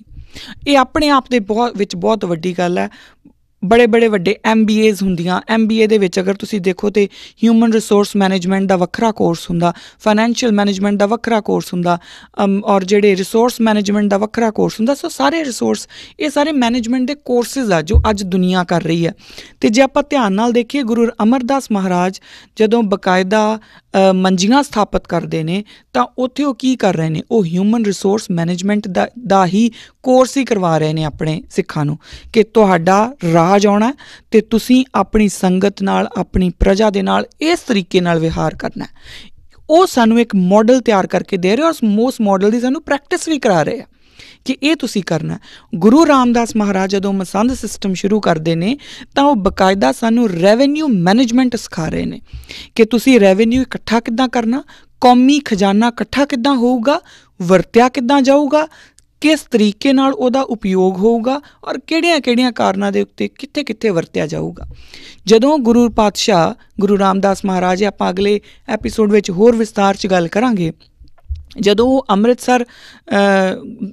ਇਹ ਆਪਣੇ ਆਪ ਦੇ ਵਿੱਚ ਬਹੁਤ ਵੱਡੀ ਗੱਲ ਹੈ। ਬੜੇ ਵੱਡੇ MBAs ਹੁੰਦੀਆਂ। MBA ਦੇ ਵਿੱਚ ਅਗਰ ਤੁਸੀਂ ਦੇਖੋ ਤਾਂ ਹਿਊਮਨ ਰਿਸੋਰਸ ਮੈਨੇਜਮੈਂਟ ਦਾ ਵੱਖਰਾ ਕੋਰਸ ਹੁੰਦਾ, ਫਾਈਨੈਂਸ਼ੀਅਲ ਮੈਨੇਜਮੈਂਟ ਦਾ ਵੱਖਰਾ ਕੋਰਸ ਹੁੰਦਾ, ਔਰ ਜਿਹੜੇ ਰਿਸੋਰਸ ਮੈਨੇਜਮੈਂਟ ਦਾ ਵੱਖਰਾ ਕੋਰਸ ਹੁੰਦਾ। ਸੋ ਸਾਰੇ ਰਿਸੋਰਸ, ਇਹ ਸਾਰੇ ਮੈਨੇਜਮੈਂਟ ਦੇ ਕੋਰਸਿਸ ਆ ਜੋ ਅੱਜ ਦੁਨੀਆ ਕਰ ਰਹੀ ਹੈ। ਅਤੇ ਜੇ ਆਪਾਂ ਧਿਆਨ ਨਾਲ ਦੇਖੀਏ, ਗੁਰੂ ਅਮਰਦਾਸ ਮਹਾਰਾਜ ਜਦੋਂ ਬਕਾਇਦਾ ਮੰਜੀਆਂ ਸਥਾਪਿਤ ਕਰਦੇ ਨੇ ਤਾਂ ਉੱਥੇ ਉਹ ਕੀ ਕਰ ਰਹੇ ਨੇ, ਉਹ ਹਿਊਮਨ ਰਿਸੋਰਸ ਮੈਨੇਜਮੈਂਟ ਦਾ ਹੀ ਕੋਰਸ ਹੀ ਕਰਵਾ ਰਹੇ ਨੇ ਆਪਣੇ ਸਿੱਖਾਂ ਨੂੰ ਕਿ ਤੁਹਾਡਾ ਰਾਜ ਆਉਣਾ ਅਤੇ ਤੁਸੀਂ ਆਪਣੀ ਸੰਗਤ ਨਾਲ, ਆਪਣੀ ਪ੍ਰਜਾ ਦੇ ਨਾਲ ਇਸ ਤਰੀਕੇ ਨਾਲ ਵਿਹਾਰ ਕਰਨਾ। ਉਹ ਸਾਨੂੰ ਇੱਕ ਮਾਡਲ ਤਿਆਰ ਕਰਕੇ ਦੇ ਰਹੇ ਔਰ ਉਸ ਮਾਡਲ ਦੀ ਸਾਨੂੰ ਪ੍ਰੈਕਟਿਸ ਵੀ ਕਰਾ ਰਹੇ ਆ ਕਿ ਇਹ ਤੁਸੀਂ ਕਰਨਾ। ਗੁਰੂ ਰਾਮਦਾਸ ਮਹਾਰਾਜ ਜਦੋਂ ਮਸੰਦ ਸਿਸਟਮ ਸ਼ੁਰੂ ਕਰਦੇ ਨੇ ਤਾਂ ਉਹ ਬਕਾਇਦਾ ਸਾਨੂੰ ਰੈਵਨਿਊ ਮੈਨੇਜਮੈਂਟ ਸਿਖਾ ਰਹੇ ਨੇ ਕਿ ਤੁਸੀਂ ਰੈਵਨਿਊ ਇਕੱਠਾ ਕਿੱਦਾਂ ਕਰਨਾ, ਕੌਮੀ ਖਜ਼ਾਨਾ ਇਕੱਠਾ ਕਿੱਦਾਂ ਹੋਊਗਾ, ਵਰਤਿਆ ਕਿੱਦਾਂ ਜਾਊਗਾ, ਕਿਸ ਤਰੀਕੇ ਨਾਲ ਉਹਦਾ ਉਪਯੋਗ ਹੋਊਗਾ ਔਰ ਕਿਹੜੀਆਂ ਕਾਰਨਾਂ ਦੇ ਉੱਤੇ ਕਿੱਥੇ ਵਰਤਿਆ ਜਾਊਗਾ। ਜਦੋਂ ਗੁਰੂ ਪਾਤਸ਼ਾਹ ਗੁਰੂ ਰਾਮਦਾਸ ਮਹਾਰਾਜ, ਆਪਾਂ ਅਗਲੇ ਐਪੀਸੋਡ ਵਿੱਚ ਹੋਰ ਵਿਸਤਾਰ 'ਚ ਗੱਲ ਕਰਾਂਗੇ, ਜਦੋਂ ਉਹ ਅੰਮ੍ਰਿਤਸਰ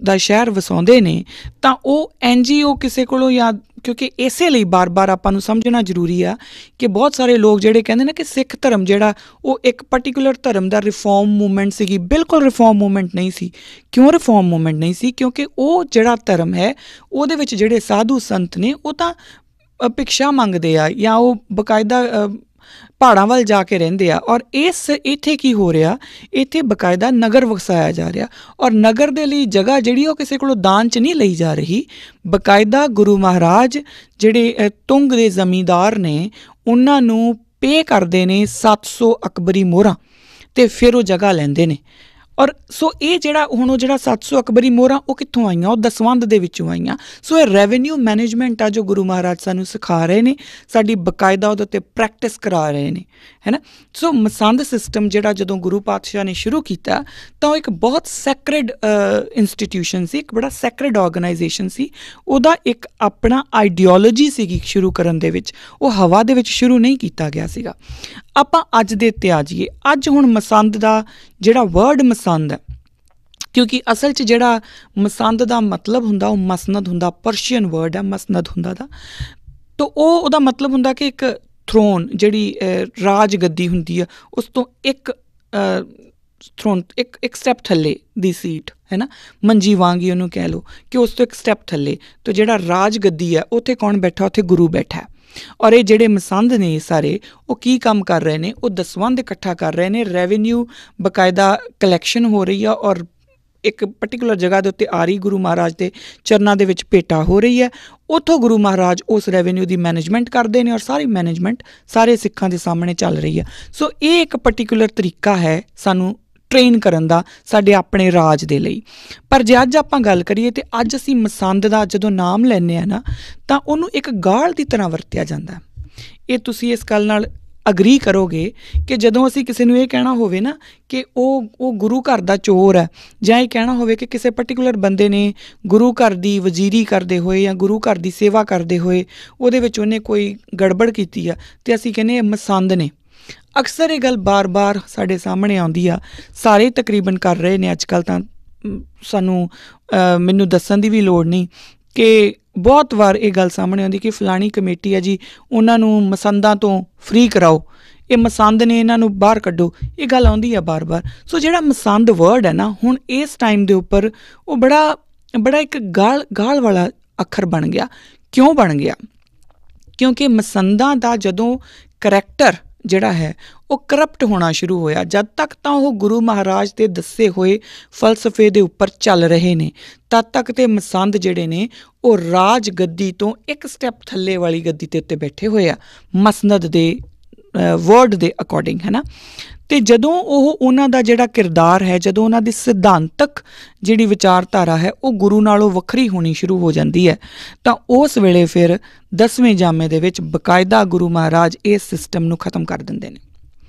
ਦਾ ਸ਼ਹਿਰ ਵਸਾਉਂਦੇ ਨੇ ਤਾਂ ਉਹ NGO ਕਿਸੇ ਕੋਲੋਂ, ਜਾਂ ਕਿਉਂਕਿ ਇਸੇ ਲਈ ਬਾਰ ਆਪਾਂ ਨੂੰ ਸਮਝਣਾ ਜ਼ਰੂਰੀ ਆ ਕਿ ਬਹੁਤ ਸਾਰੇ ਲੋਕ ਜਿਹੜੇ ਕਹਿੰਦੇ ਨੇ ਕਿ ਸਿੱਖ ਧਰਮ ਜਿਹੜਾ ਉਹ ਇੱਕ ਪਰਟੀਕੂਲਰ ਧਰਮ ਦਾ ਰਿਫੋਰਮ ਮੂਵਮੈਂਟ ਸੀਗੀ। ਬਿਲਕੁਲ ਰਿਫੋਰਮ ਮੂਵਮੈਂਟ ਨਹੀਂ ਸੀ। ਕਿਉਂ ਰਿਫੋਰਮ ਮੂਵਮੈਂਟ ਨਹੀਂ ਸੀ? ਕਿਉਂਕਿ ਉਹ ਜਿਹੜਾ ਧਰਮ ਹੈ ਉਹਦੇ ਵਿੱਚ ਜਿਹੜੇ ਸਾਧੂ ਸੰਤ ਨੇ ਉਹ ਤਾਂ ਭਿਕਸ਼ਾ ਮੰਗਦੇ ਆ ਜਾਂ ਉਹ ਬਕਾਇਦਾ ਪਹਾੜਾਂ ਵੱਲ ਜਾ ਕੇ ਰਹਿੰਦੇ ਆ। ਔਰ ਇੱਥੇ ਕੀ ਹੋ ਰਿਹਾ, ਇੱਥੇ ਬਕਾਇਦਾ ਨਗਰ ਵਸਾਇਆ ਜਾ ਰਿਹਾ ਔਰ ਨਗਰ ਦੇ ਲਈ ਜਗ੍ਹਾ ਜਿਹੜੀ ਉਹ ਕਿਸੇ ਕੋਲੋਂ ਦਾਨ 'ਚ ਨਹੀਂ ਲਈ ਜਾ ਰਹੀ। ਬਕਾਇਦਾ ਗੁਰੂ ਮਹਾਰਾਜ ਜਿਹੜੇ ਤੁੰਗ ਦੇ ਜ਼ਮੀਂਦਾਰ ਨੇ ਉਹਨਾਂ ਨੂੰ ਪੇ ਕਰਦੇ ਨੇ 700 ਅਕਬਰੀ ਮੋਹਰਾਂ ਅਤੇ ਫਿਰ ਉਹ ਜਗ੍ਹਾ ਲੈਂਦੇ ਨੇ। ਔਰ ਸੋ ਇਹ ਜਿਹੜਾ 700 ਅਕਬਰੀ ਮੋਹਰਾਂ ਉਹ ਕਿੱਥੋਂ ਆਈਆਂ? ਉਹ ਦਸਵੰਧ ਦੇ ਵਿੱਚੋਂ ਆਈਆਂ। ਸੋ ਇਹ ਰੈਵਨਿਊ ਮੈਨੇਜਮੈਂਟ ਆ ਜੋ ਗੁਰੂ ਮਹਾਰਾਜ ਸਾਨੂੰ ਸਿਖਾ ਰਹੇ ਨੇ, ਸਾਡੀ ਬਕਾਇਦਾ ਉਹਦੇ ਉੱਤੇ ਪ੍ਰੈਕਟਿਸ ਕਰਾ ਰਹੇ ਨੇ, ਹੈ ਨਾ। ਸੋ ਮਸੰਦ ਸਿਸਟਮ ਜਿਹੜਾ ਜਦੋਂ ਗੁਰੂ ਪਾਤਸ਼ਾਹ ਨੇ ਸ਼ੁਰੂ ਕੀਤਾ ਤਾਂ ਉਹ ਇੱਕ ਬਹੁਤ ਸੈਕਰਡ ਇੰਸਟੀਟਿਊਸ਼ਨ ਸੀ, ਇੱਕ ਬੜਾ ਸੈਕਰਡ ਆਰਗੇਨਾਈਜੇਸ਼ਨ ਸੀ। ਉਹਦਾ ਇੱਕ ਆਪਣਾ ਆਈਡੀਓਲੋਜੀ ਸੀਗੀ ਸ਼ੁਰੂ ਕਰਨ ਦੇ ਵਿੱਚ, ਉਹ ਹਵਾ ਦੇ ਵਿੱਚ ਸ਼ੁਰੂ ਨਹੀਂ ਕੀਤਾ ਗਿਆ ਸੀਗਾ। ਆਪਾਂ ਅੱਜ ਦੇ ਉੱਤੇ ਆ ਜਾਈਏ। ਅੱਜ ਹੁਣ ਮਸੰਦ ਦਾ ਜਿਹੜਾ ਵਰਡ ਮਸੰਦ ਹੈ, ਕਿਉਂਕਿ ਅਸਲ 'ਚ ਜਿਹੜਾ ਮਸੰਦ ਦਾ ਮਤਲਬ ਹੁੰਦਾ ਉਹ ਮਸਨਦ ਹੁੰਦਾ, ਪਰਸ਼ੀਅਨ ਵਰਡ ਹੈ ਮਸਨਦ ਹੁੰਦਾ ਦਾ। ਤਾਂ ਉਹਦਾ ਮਤਲਬ ਹੁੰਦਾ ਕਿ ਇੱਕ ਥਰੋਨ, ਜਿਹੜੀ ਰਾਜ ਗੱਦੀ ਹੁੰਦੀ ਆ, ਉਸ ਤੋਂ ਇੱਕ ਥਰੋਨ, ਇੱਕ ਸਟੈਪ ਥੱਲੇ ਦੀ ਸੀਟ, ਹੈ ਨਾ, ਮੰਜੀ ਵਾਂਗ ਹੀ ਉਹਨੂੰ ਕਹਿ ਲਓ ਕਿ ਉਸ ਤੋਂ ਇੱਕ ਸਟੈਪ ਥੱਲੇ ਤਾਂ ਜਿਹੜਾ ਰਾਜ ਗੱਦੀ ਹੈ ਉੱਥੇ ਕੌਣ ਬੈਠਾ? ਉੱਥੇ ਗੁਰੂ ਬੈਠਾ। ਔਰ ਇਹ ਜਿਹੜੇ ਮਸੰਦ ਨੇ ਸਾਰੇ ਉਹ ਕੀ ਕੰਮ ਕਰ ਰਹੇ ਨੇ? ਉਹ ਦਸਵੰਧ ਇਕੱਠਾ ਕਰ ਰਹੇ ਨੇ, ਰੈਵਨਿਊ ਬਕਾਇਦਾ ਕਲੈਕਸ਼ਨ ਹੋ ਰਹੀ ਆ ਔਰ ਇੱਕ ਪਰਟੀਕੂਲਰ ਜਗ੍ਹਾ ਦੇ ਉੱਤੇ ਆ ਰਹੀ, ਗੁਰੂ ਮਹਾਰਾਜ ਦੇ ਚਰਨਾਂ ਦੇ ਵਿੱਚ ਭੇਟਾ ਹੋ ਰਹੀ ਹੈ। ਉੱਥੋਂ ਗੁਰੂ ਮਹਾਰਾਜ ਉਸ ਰੈਵਨਿਊ ਦੀ ਮੈਨੇਜਮੈਂਟ ਕਰਦੇ ਨੇ ਔਰ ਸਾਰੀ ਮੈਨੇਜਮੈਂਟ ਸਾਰੇ ਸਿੱਖਾਂ ਦੇ ਸਾਹਮਣੇ ਚੱਲ ਰਹੀ ਹੈ। ਸੋ ਇਹ ਇੱਕ ਪਰਟੀਕੂਲਰ ਤਰੀਕਾ ਹੈ ਸਾਨੂੰ ਟ੍ਰੇਨ ਕਰਨ ਦਾ ਸਾਡੇ ਆਪਣੇ ਰਾਜ ਦੇ ਲਈ। ਪਰ ਜੇ ਅੱਜ ਆਪਾਂ ਗੱਲ ਕਰੀਏ ਤਾਂ ਅੱਜ ਅਸੀਂ ਮਸੰਦ ਦਾ ਜਦੋਂ ਨਾਮ ਲੈਂਦੇ ਹਾਂ ਨਾ ਤਾਂ ਉਹਨੂੰ ਇੱਕ ਗਾਲ ਦੀ ਤਰ੍ਹਾਂ ਵਰਤਿਆ ਜਾਂਦਾ। ਇਹ ਤੁਸੀਂ ਇਸ ਗੱਲ ਨਾਲ ਅਗਰੀ ਕਰੋਗੇ ਕਿ ਜਦੋਂ ਅਸੀਂ ਕਿਸੇ ਨੂੰ ਇਹ ਕਹਿਣਾ ਹੋਵੇ ਨਾ ਕਿ ਉਹ ਗੁਰੂ ਘਰ ਦਾ ਚੋਰ ਹੈ, ਜਾਂ ਇਹ ਕਹਿਣਾ ਹੋਵੇ ਕਿ ਕਿਸੇ ਪਰਟੀਕੂਲਰ ਬੰਦੇ ਨੇ ਗੁਰੂ ਘਰ ਦੀ ਵਜ਼ੀਰੀ ਕਰਦੇ ਹੋਏ ਜਾਂ ਗੁਰੂ ਘਰ ਦੀ ਸੇਵਾ ਕਰਦੇ ਹੋਏ ਉਹਦੇ ਵਿੱਚ ਉਹਨੇ ਕੋਈ ਗੜਬੜ ਕੀਤੀ ਆ, ਅਤੇ ਅਸੀਂ ਕਹਿੰਦੇ ਇਹ ਮਸੰਦ ਨੇ। ਅਕਸਰ ਇਹ ਗੱਲ ਬਾਰ-ਬਾਰ ਸਾਡੇ ਸਾਹਮਣੇ ਆਉਂਦੀ ਆ, ਸਾਰੇ ਤਕਰੀਬਨ ਕਰ ਰਹੇ ਨੇ ਅੱਜ ਕੱਲ੍ਹ। ਤਾਂ ਸਾਨੂੰ ਮੈਨੂੰ ਦੱਸਣ ਦੀ ਵੀ ਲੋੜ ਨਹੀਂ ਕਿ ਬਹੁਤ ਵਾਰ ਇਹ ਗੱਲ ਸਾਹਮਣੇ ਆਉਂਦੀ ਕਿ ਫਲਾਣੀ ਕਮੇਟੀ ਆ ਜੀ, ਉਹਨਾਂ ਨੂੰ ਮਸੰਦਾਂ ਤੋਂ ਫ੍ਰੀ ਕਰਾਓ, ਇਹ ਮਸੰਦ ਨੇ, ਇਹਨਾਂ ਨੂੰ ਬਾਹਰ ਕੱਢੋ, ਇਹ ਗੱਲ ਆਉਂਦੀ ਆ ਬਾਰ-ਬਾਰ। ਸੋ ਜਿਹੜਾ ਮਸੰਦ ਵਰਡ ਹੈ ਨਾ, ਹੁਣ ਇਸ ਟਾਈਮ ਦੇ ਉੱਪਰ ਉਹ ਬੜਾ ਇੱਕ ਗਾਲ ਵਾਲਾ ਅੱਖਰ ਬਣ ਗਿਆ। ਕਿਉਂ ਬਣ ਗਿਆ? ਕਿਉਂਕਿ ਮਸੰਦਾਂ ਦਾ ਜਦੋਂ ਕਰੈਕਟਰ ਜਿਹੜਾ ਹੈ ਉਹ ਕਰਪਟ ਹੋਣਾ ਸ਼ੁਰੂ ਹੋਇਆ। ਜਦ ਤੱਕ ਤਾਂ ਉਹ ਗੁਰੂ ਮਹਾਰਾਜ ਦੇ ਦੱਸੇ ਹੋਏ ਫਲਸਫੇ ਦੇ ਉੱਪਰ ਚੱਲ ਰਹੇ ਨੇ, ਤਦ ਤੱਕ ਤੇ ਮਸੰਦ ਜਿਹੜੇ ਨੇ ਉਹ ਰਾਜ ਗੱਦੀ ਤੋਂ ਇੱਕ ਸਟੈਪ ਥੱਲੇ ਵਾਲੀ ਗੱਦੀ ਦੇ ਉੱਤੇ ਬੈਠੇ ਹੋਏ ਆ, ਮਸਨਦ ਦੇ ਵਰਡ ਦੇ ਅਕੋਰਡਿੰਗ, ਹੈ ਨਾ। ਅਤੇ ਜਦੋਂ ਉਹਨਾਂ ਦਾ ਜਿਹੜਾ ਕਿਰਦਾਰ ਹੈ, ਜਦੋਂ ਉਹਨਾਂ ਦੀ ਸਿਧਾਂਤਕ ਜਿਹੜੀ ਵਿਚਾਰਧਾਰਾ ਹੈ ਉਹ ਗੁਰੂ ਨਾਲੋਂ ਵੱਖਰੀ ਹੋਣੀ ਸ਼ੁਰੂ ਹੋ ਜਾਂਦੀ ਹੈ, ਤਾਂ ਉਸ ਵੇਲੇ ਫਿਰ 10ਵੇਂ ਜਾਮੇ ਦੇ ਵਿੱਚ ਬਕਾਇਦਾ ਗੁਰੂ ਮਹਾਰਾਜ ਇਸ ਸਿਸਟਮ ਨੂੰ ਖ਼ਤਮ ਕਰ ਦਿੰਦੇ ਨੇ।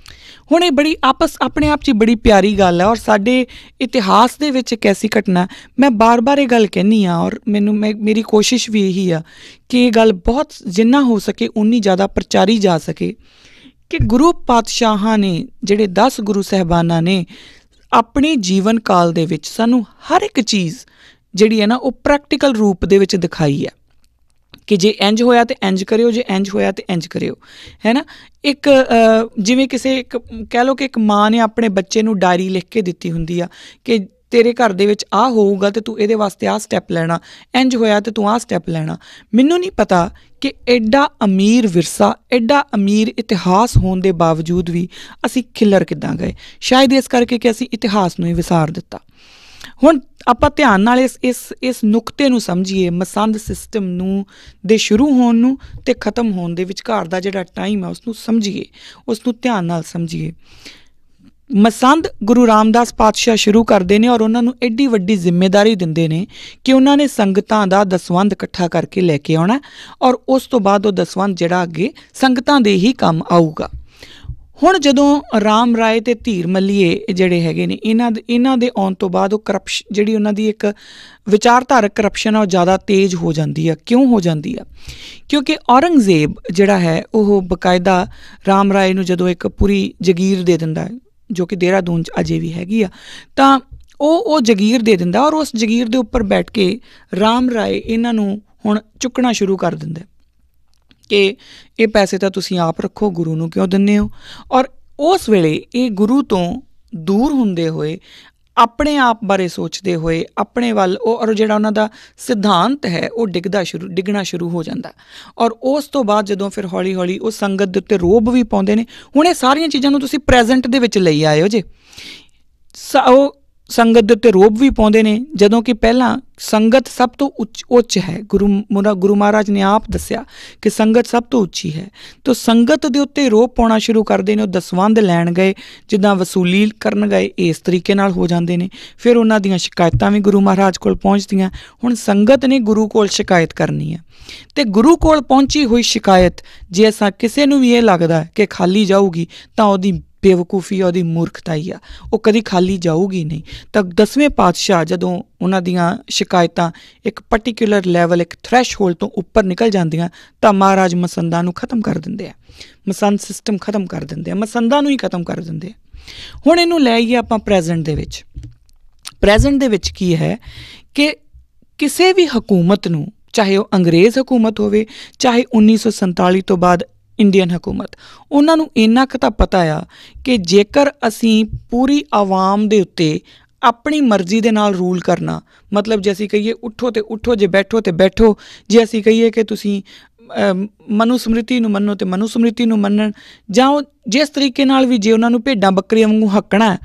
ਹੁਣ ਇਹ ਬੜੀ ਆਪਣੇ ਆਪ 'ਚ ਬੜੀ ਪਿਆਰੀ ਗੱਲ ਹੈ, ਔਰ ਸਾਡੇ ਇਤਿਹਾਸ ਦੇ ਵਿੱਚ ਇੱਕ ਐਸੀ ਘਟਨਾ, ਮੈਂ ਬਾਰ-ਬਾਰ ਇਹ ਗੱਲ ਕਹਿੰਦੀ ਹਾਂ, ਔਰ ਮੇਰੀ ਕੋਸ਼ਿਸ਼ ਵੀ ਇਹੀ ਆ ਕਿ ਇਹ ਗੱਲ ਬਹੁਤ ਜਿੰਨਾ ਹੋ ਸਕੇ ਉਨੀ ਜ਼ਿਆਦਾ ਪ੍ਰਚਾਰੀ ਜਾ ਸਕੇ ਕਿ ਗੁਰੂ ਪਾਤਸ਼ਾਹਾਂ ਨੇ, ਜਿਹੜੇ 10 ਗੁਰੂ ਸਾਹਿਬਾਨਾਂ ਨੇ, ਆਪਣੇ ਜੀਵਨ ਕਾਲ ਦੇ ਵਿੱਚ ਸਾਨੂੰ ਹਰ ਇੱਕ ਚੀਜ਼ ਜਿਹੜੀ ਹੈ ਨਾ ਉਹ ਪ੍ਰੈਕਟੀਕਲ ਰੂਪ ਦੇ ਵਿੱਚ ਦਿਖਾਈ ਹੈ ਕਿ ਜੇ ਇੰਝ ਹੋਇਆ ਤਾਂ ਇੰਝ ਕਰਿਓ, ਜੇ ਇੰਝ ਹੋਇਆ ਤਾਂ ਇੰਝ ਕਰਿਓ, ਹੈ ਨਾ। ਇੱਕ ਜਿਵੇਂ ਕਹਿ ਲਓ ਕਿ ਇੱਕ ਮਾਂ ਨੇ ਆਪਣੇ ਬੱਚੇ ਨੂੰ ਡਾਇਰੀ ਲਿਖ ਕੇ ਦਿੱਤੀ ਹੁੰਦੀ ਆ ਕਿ ਤੇਰੇ ਘਰ ਦੇ ਵਿੱਚ ਆਹ ਹੋਊਗਾ ਅਤੇ ਤੂੰ ਇਹਦੇ ਵਾਸਤੇ ਆਹ ਸਟੈਪ ਲੈਣਾ, ਇੰਝ ਹੋਇਆ ਅਤੇ ਤੂੰ ਆਹ ਸਟੈਪ ਲੈਣਾ। ਮੈਨੂੰ ਨਹੀਂ ਪਤਾ ਕਿ ਐਡਾ ਅਮੀਰ ਵਿਰਸਾ, ਐਡਾ ਅਮੀਰ ਇਤਿਹਾਸ ਹੋਣ ਦੇ ਬਾਵਜੂਦ ਵੀ ਅਸੀਂ ਖਿੱਲਰ ਕਿੱਦਾਂ ਗਏ? ਸ਼ਾਇਦ ਇਸ ਕਰਕੇ ਕਿ ਅਸੀਂ ਇਤਿਹਾਸ ਨੂੰ ਹੀ ਵਿਸਾਰ ਦਿੱਤਾ। ਹੁਣ ਆਪਾਂ ਧਿਆਨ ਨਾਲ ਇਸ ਨੁਕਤੇ ਨੂੰ ਸਮਝੀਏ, ਮਸੰਦ ਸਿਸਟਮ ਨੂੰ ਦੇ ਸ਼ੁਰੂ ਹੋਣ ਨੂੰ ਅਤੇ ਖ਼ਤਮ ਹੋਣ ਦੇ ਵਿਚਕਾਰ ਦਾ ਜਿਹੜਾ ਟਾਈਮ ਹੈ ਉਸਨੂੰ ਸਮਝੀਏ, ਉਸਨੂੰ ਧਿਆਨ ਨਾਲ ਸਮਝੀਏ। ਮਸੰਦ ਗੁਰੂ ਰਾਮਦਾਸ ਪਾਤਸ਼ਾਹ ਸ਼ੁਰੂ ਕਰਦੇ ਨੇ, ਔਰ ਉਹਨਾਂ ਨੂੰ ਐਡੀ ਵੱਡੀ ਜ਼ਿੰਮੇਦਾਰੀ ਦਿੰਦੇ ਨੇ ਕਿ ਉਹਨਾਂ ਨੇ ਸੰਗਤਾਂ ਦਾ ਦਸਵੰਧ ਇਕੱਠਾ ਕਰਕੇ ਲੈ ਕੇ ਆਉਣਾ, ਔਰ ਉਸ ਤੋਂ ਬਾਅਦ ਉਹ ਦਸਵੰਧ ਜਿਹੜਾ ਅੱਗੇ ਸੰਗਤਾਂ ਦੇ ਹੀ ਕੰਮ ਆਊਗਾ। ਹੁਣ ਜਦੋਂ ਰਾਮ ਰਾਏ ਅਤੇ ਧੀਰ ਮੱਲੀਏ ਜਿਹੜੇ ਹੈਗੇ ਨੇ, ਇਹਨਾਂ ਦੇ ਆਉਣ ਤੋਂ ਬਾਅਦ ਉਹ ਕਰਪਸ਼ਨ ਜਿਹੜੀ ਉਹਨਾਂ ਦੀ ਇੱਕ ਵਿਚਾਰਧਾਰਕ ਕਰਪਸ਼ਨ ਆ ਉਹ ਜ਼ਿਆਦਾ ਤੇਜ਼ ਹੋ ਜਾਂਦੀ ਆ। ਕਿਉਂ ਹੋ ਜਾਂਦੀ ਆ? ਕਿਉਂਕਿ ਔਰੰਗਜ਼ੇਬ ਜਿਹੜਾ ਹੈ ਉਹ ਬਕਾਇਦਾ ਰਾਮ ਰਾਏ ਨੂੰ ਜਦੋਂ ਇੱਕ ਪੂਰੀ ਜਗੀਰ ਦੇ ਦਿੰਦਾ ਹੈ, ਜੋ ਕਿ ਦੇਹਰਾਦੂਨ 'ਚ ਅਜੇ ਵੀ ਹੈਗੀ ਆ, ਤਾਂ ਉਹ ਜਗੀਰ ਦੇ ਦਿੰਦਾ, ਔਰ ਉਸ ਜਗੀਰ ਦੇ ਉੱਪਰ ਬੈਠ ਕੇ ਰਾਮ ਰਾਏ ਇਹਨਾਂ ਨੂੰ ਹੁਣ ਚੁੱਕਣਾ ਸ਼ੁਰੂ ਕਰ ਦਿੰਦਾ ਕਿ ਇਹ ਪੈਸੇ ਤਾਂ ਤੁਸੀਂ ਆਪ ਰੱਖੋ, ਗੁਰੂ ਨੂੰ ਕਿਉਂ ਦਿੰਦੇ ਹੋ? ਔਰ ਉਸ ਵੇਲੇ ਇਹ ਗੁਰੂ ਤੋਂ ਦੂਰ ਹੁੰਦੇ ਹੋਏ, ਆਪਣੇ ਆਪ ਬਾਰੇ ਸੋਚਦੇ ਹੋਏ, ਆਪਣੇ ਵੱਲ ਔਰ ਜਿਹੜਾ ਉਹਨਾਂ ਦਾ ਸਿਧਾਂਤ ਹੈ ਉਹ ਡਿੱਗਣਾ ਸ਼ੁਰੂ ਹੋ ਜਾਂਦਾ। ਔਰ ਉਸ ਤੋਂ ਬਾਅਦ ਜਦੋਂ ਫਿਰ ਹੌਲੀ ਹੌਲੀ ਉਹ ਸੰਗਤ ਦੇ ਉੱਤੇ ਰੋਹਬ ਵੀ ਪਾਉਂਦੇ ਨੇ। ਹੁਣ ਇਹ ਸਾਰੀਆਂ ਚੀਜ਼ਾਂ ਨੂੰ ਤੁਸੀਂ ਪ੍ਰੈਜ਼ੈਂਟ ਦੇ ਵਿੱਚ ਲਈ ਆਏ ਹੋ ਜੇ। ਉਹ ਸੰਗਤ ਦੇ ਉੱਤੇ ਰੋਹਬ ਵੀ ਪਾਉਂਦੇ ਨੇ, ਜਦੋਂ ਕਿ ਪਹਿਲਾਂ ਸੰਗਤ ਸਭ ਤੋਂ ਉੱਚ ਹੈ। ਗੁਰੂ ਮਹਾਰਾਜ ਨੇ ਆਪ ਦੱਸਿਆ ਕਿ ਸੰਗਤ ਸਭ ਤੋਂ ਉੱਚੀ ਹੈ। ਤਾਂ ਸੰਗਤ ਦੇ ਉੱਤੇ ਰੋਹਬ ਪਾਉਣਾ ਸ਼ੁਰੂ ਕਰਦੇ ਨੇ। ਉਹ ਦਸਵੰਧ ਲੈਣ ਗਏ, ਜਿੱਦਾਂ ਵਸੂਲੀ ਕਰਨ ਗਏ, ਇਸ ਤਰੀਕੇ ਨਾਲ ਹੋ ਜਾਂਦੇ ਨੇ। ਫਿਰ ਉਹਨਾਂ ਦੀਆਂ ਸ਼ਿਕਾਇਤਾਂ ਵੀ ਗੁਰੂ ਮਹਾਰਾਜ ਕੋਲ ਪਹੁੰਚਦੀਆਂ। ਹੁਣ ਸੰਗਤ ਨੇ ਗੁਰੂ ਕੋਲ ਸ਼ਿਕਾਇਤ ਕਰਨੀ ਹੈ, ਅਤੇ ਗੁਰੂ ਕੋਲ ਪਹੁੰਚੀ ਹੋਈ ਸ਼ਿਕਾਇਤ ਜੇ ਕਿਸੇ ਨੂੰ ਵੀ ਇਹ ਲੱਗਦਾ ਕਿ ਖਾਲੀ ਜਾਊਗੀ, ਤਾਂ ਉਹਦੀ ਬੇਵਕੂਫੀ, ਉਹਦੀ ਮੂਰਖਤਾਈ ਆ, ਉਹ ਕਦੀ ਖਾਲੀ ਜਾਊਗੀ ਨਹੀਂ। ਤਾਂ 10ਵੇਂ ਪਾਤਸ਼ਾਹ ਜਦੋਂ ਉਹਨਾਂ ਦੀਆਂ ਸ਼ਿਕਾਇਤਾਂ ਇੱਕ ਪਰਟੀਕੂਲਰ ਲੈਵਲ, ਇੱਕ ਥ੍ਰੈਸ਼ਹੋਲਡ ਤੋਂ ਉੱਪਰ ਨਿਕਲ ਜਾਂਦੀਆਂ, ਤਾਂ ਮਹਾਰਾਜ ਮਸੰਦਾਂ ਨੂੰ ਖ਼ਤਮ ਕਰ ਦਿੰਦੇ ਆ, ਮਸੰਦ ਸਿਸਟਮ ਖ਼ਤਮ ਕਰ ਦਿੰਦੇ ਆ, ਮਸੰਦਾਂ ਨੂੰ ਹੀ ਖ਼ਤਮ ਕਰ ਦਿੰਦੇ ਆ। ਹੁਣ ਇਹਨੂੰ ਲੈ ਆਈਏ ਆਪਾਂ ਪ੍ਰੈਜ਼ੈਂਟ ਦੇ ਵਿੱਚ। ਪ੍ਰੈਜ਼ੈਂਟ ਦੇ ਵਿੱਚ ਕੀ ਹੈ ਕਿ ਕਿਸੇ ਵੀ ਹਕੂਮਤ ਨੂੰ, ਚਾਹੇ ਉਹ ਅੰਗਰੇਜ਼ ਹਕੂਮਤ ਹੋਵੇ, ਚਾਹੇ 1947 ਤੋਂ ਬਾਅਦ ਇੰਡੀਅਨ ਹਕੂਮਤ, ਉਹਨਾਂ ਨੂੰ ਇੰਨਾ ਕੁ ਤਾਂ ਪਤਾ ਆ ਕਿ ਜੇਕਰ ਅਸੀਂ ਪੂਰੀ ਆਵਾਮ ਦੇ ਉੱਤੇ ਆਪਣੀ ਮਰਜ਼ੀ ਦੇ ਨਾਲ ਰੂਲ ਕਰਨਾ, ਮਤਲਬ ਜੇ ਅਸੀਂ ਕਹੀਏ ਉੱਠੋ ਤੇ ਉੱਠੋ, ਜੇ ਬੈਠੋ ਤੇ ਬੈਠੋ, ਜੇ ਅਸੀਂ ਕਹੀਏ ਕਿ ਤੁਸੀਂ ਮਨੂ ਸਮ੍ਰਿਤੀ ਨੂੰ ਮੰਨੋ ਤੇ ਮਨੂ ਸਮ੍ਰਿਤੀ ਨੂੰ ਮੰਨਣ, ਜਾਂ ਉਹ ਜਿਸ ਤਰੀਕੇ ਨਾਲ ਵੀ ਜੇ ਉਹਨਾਂ ਨੂੰ ਭੇਡਾਂ ਬੱਕਰੀਆਂ ਵਾਂਗੂ ਹੱਕਣਾ,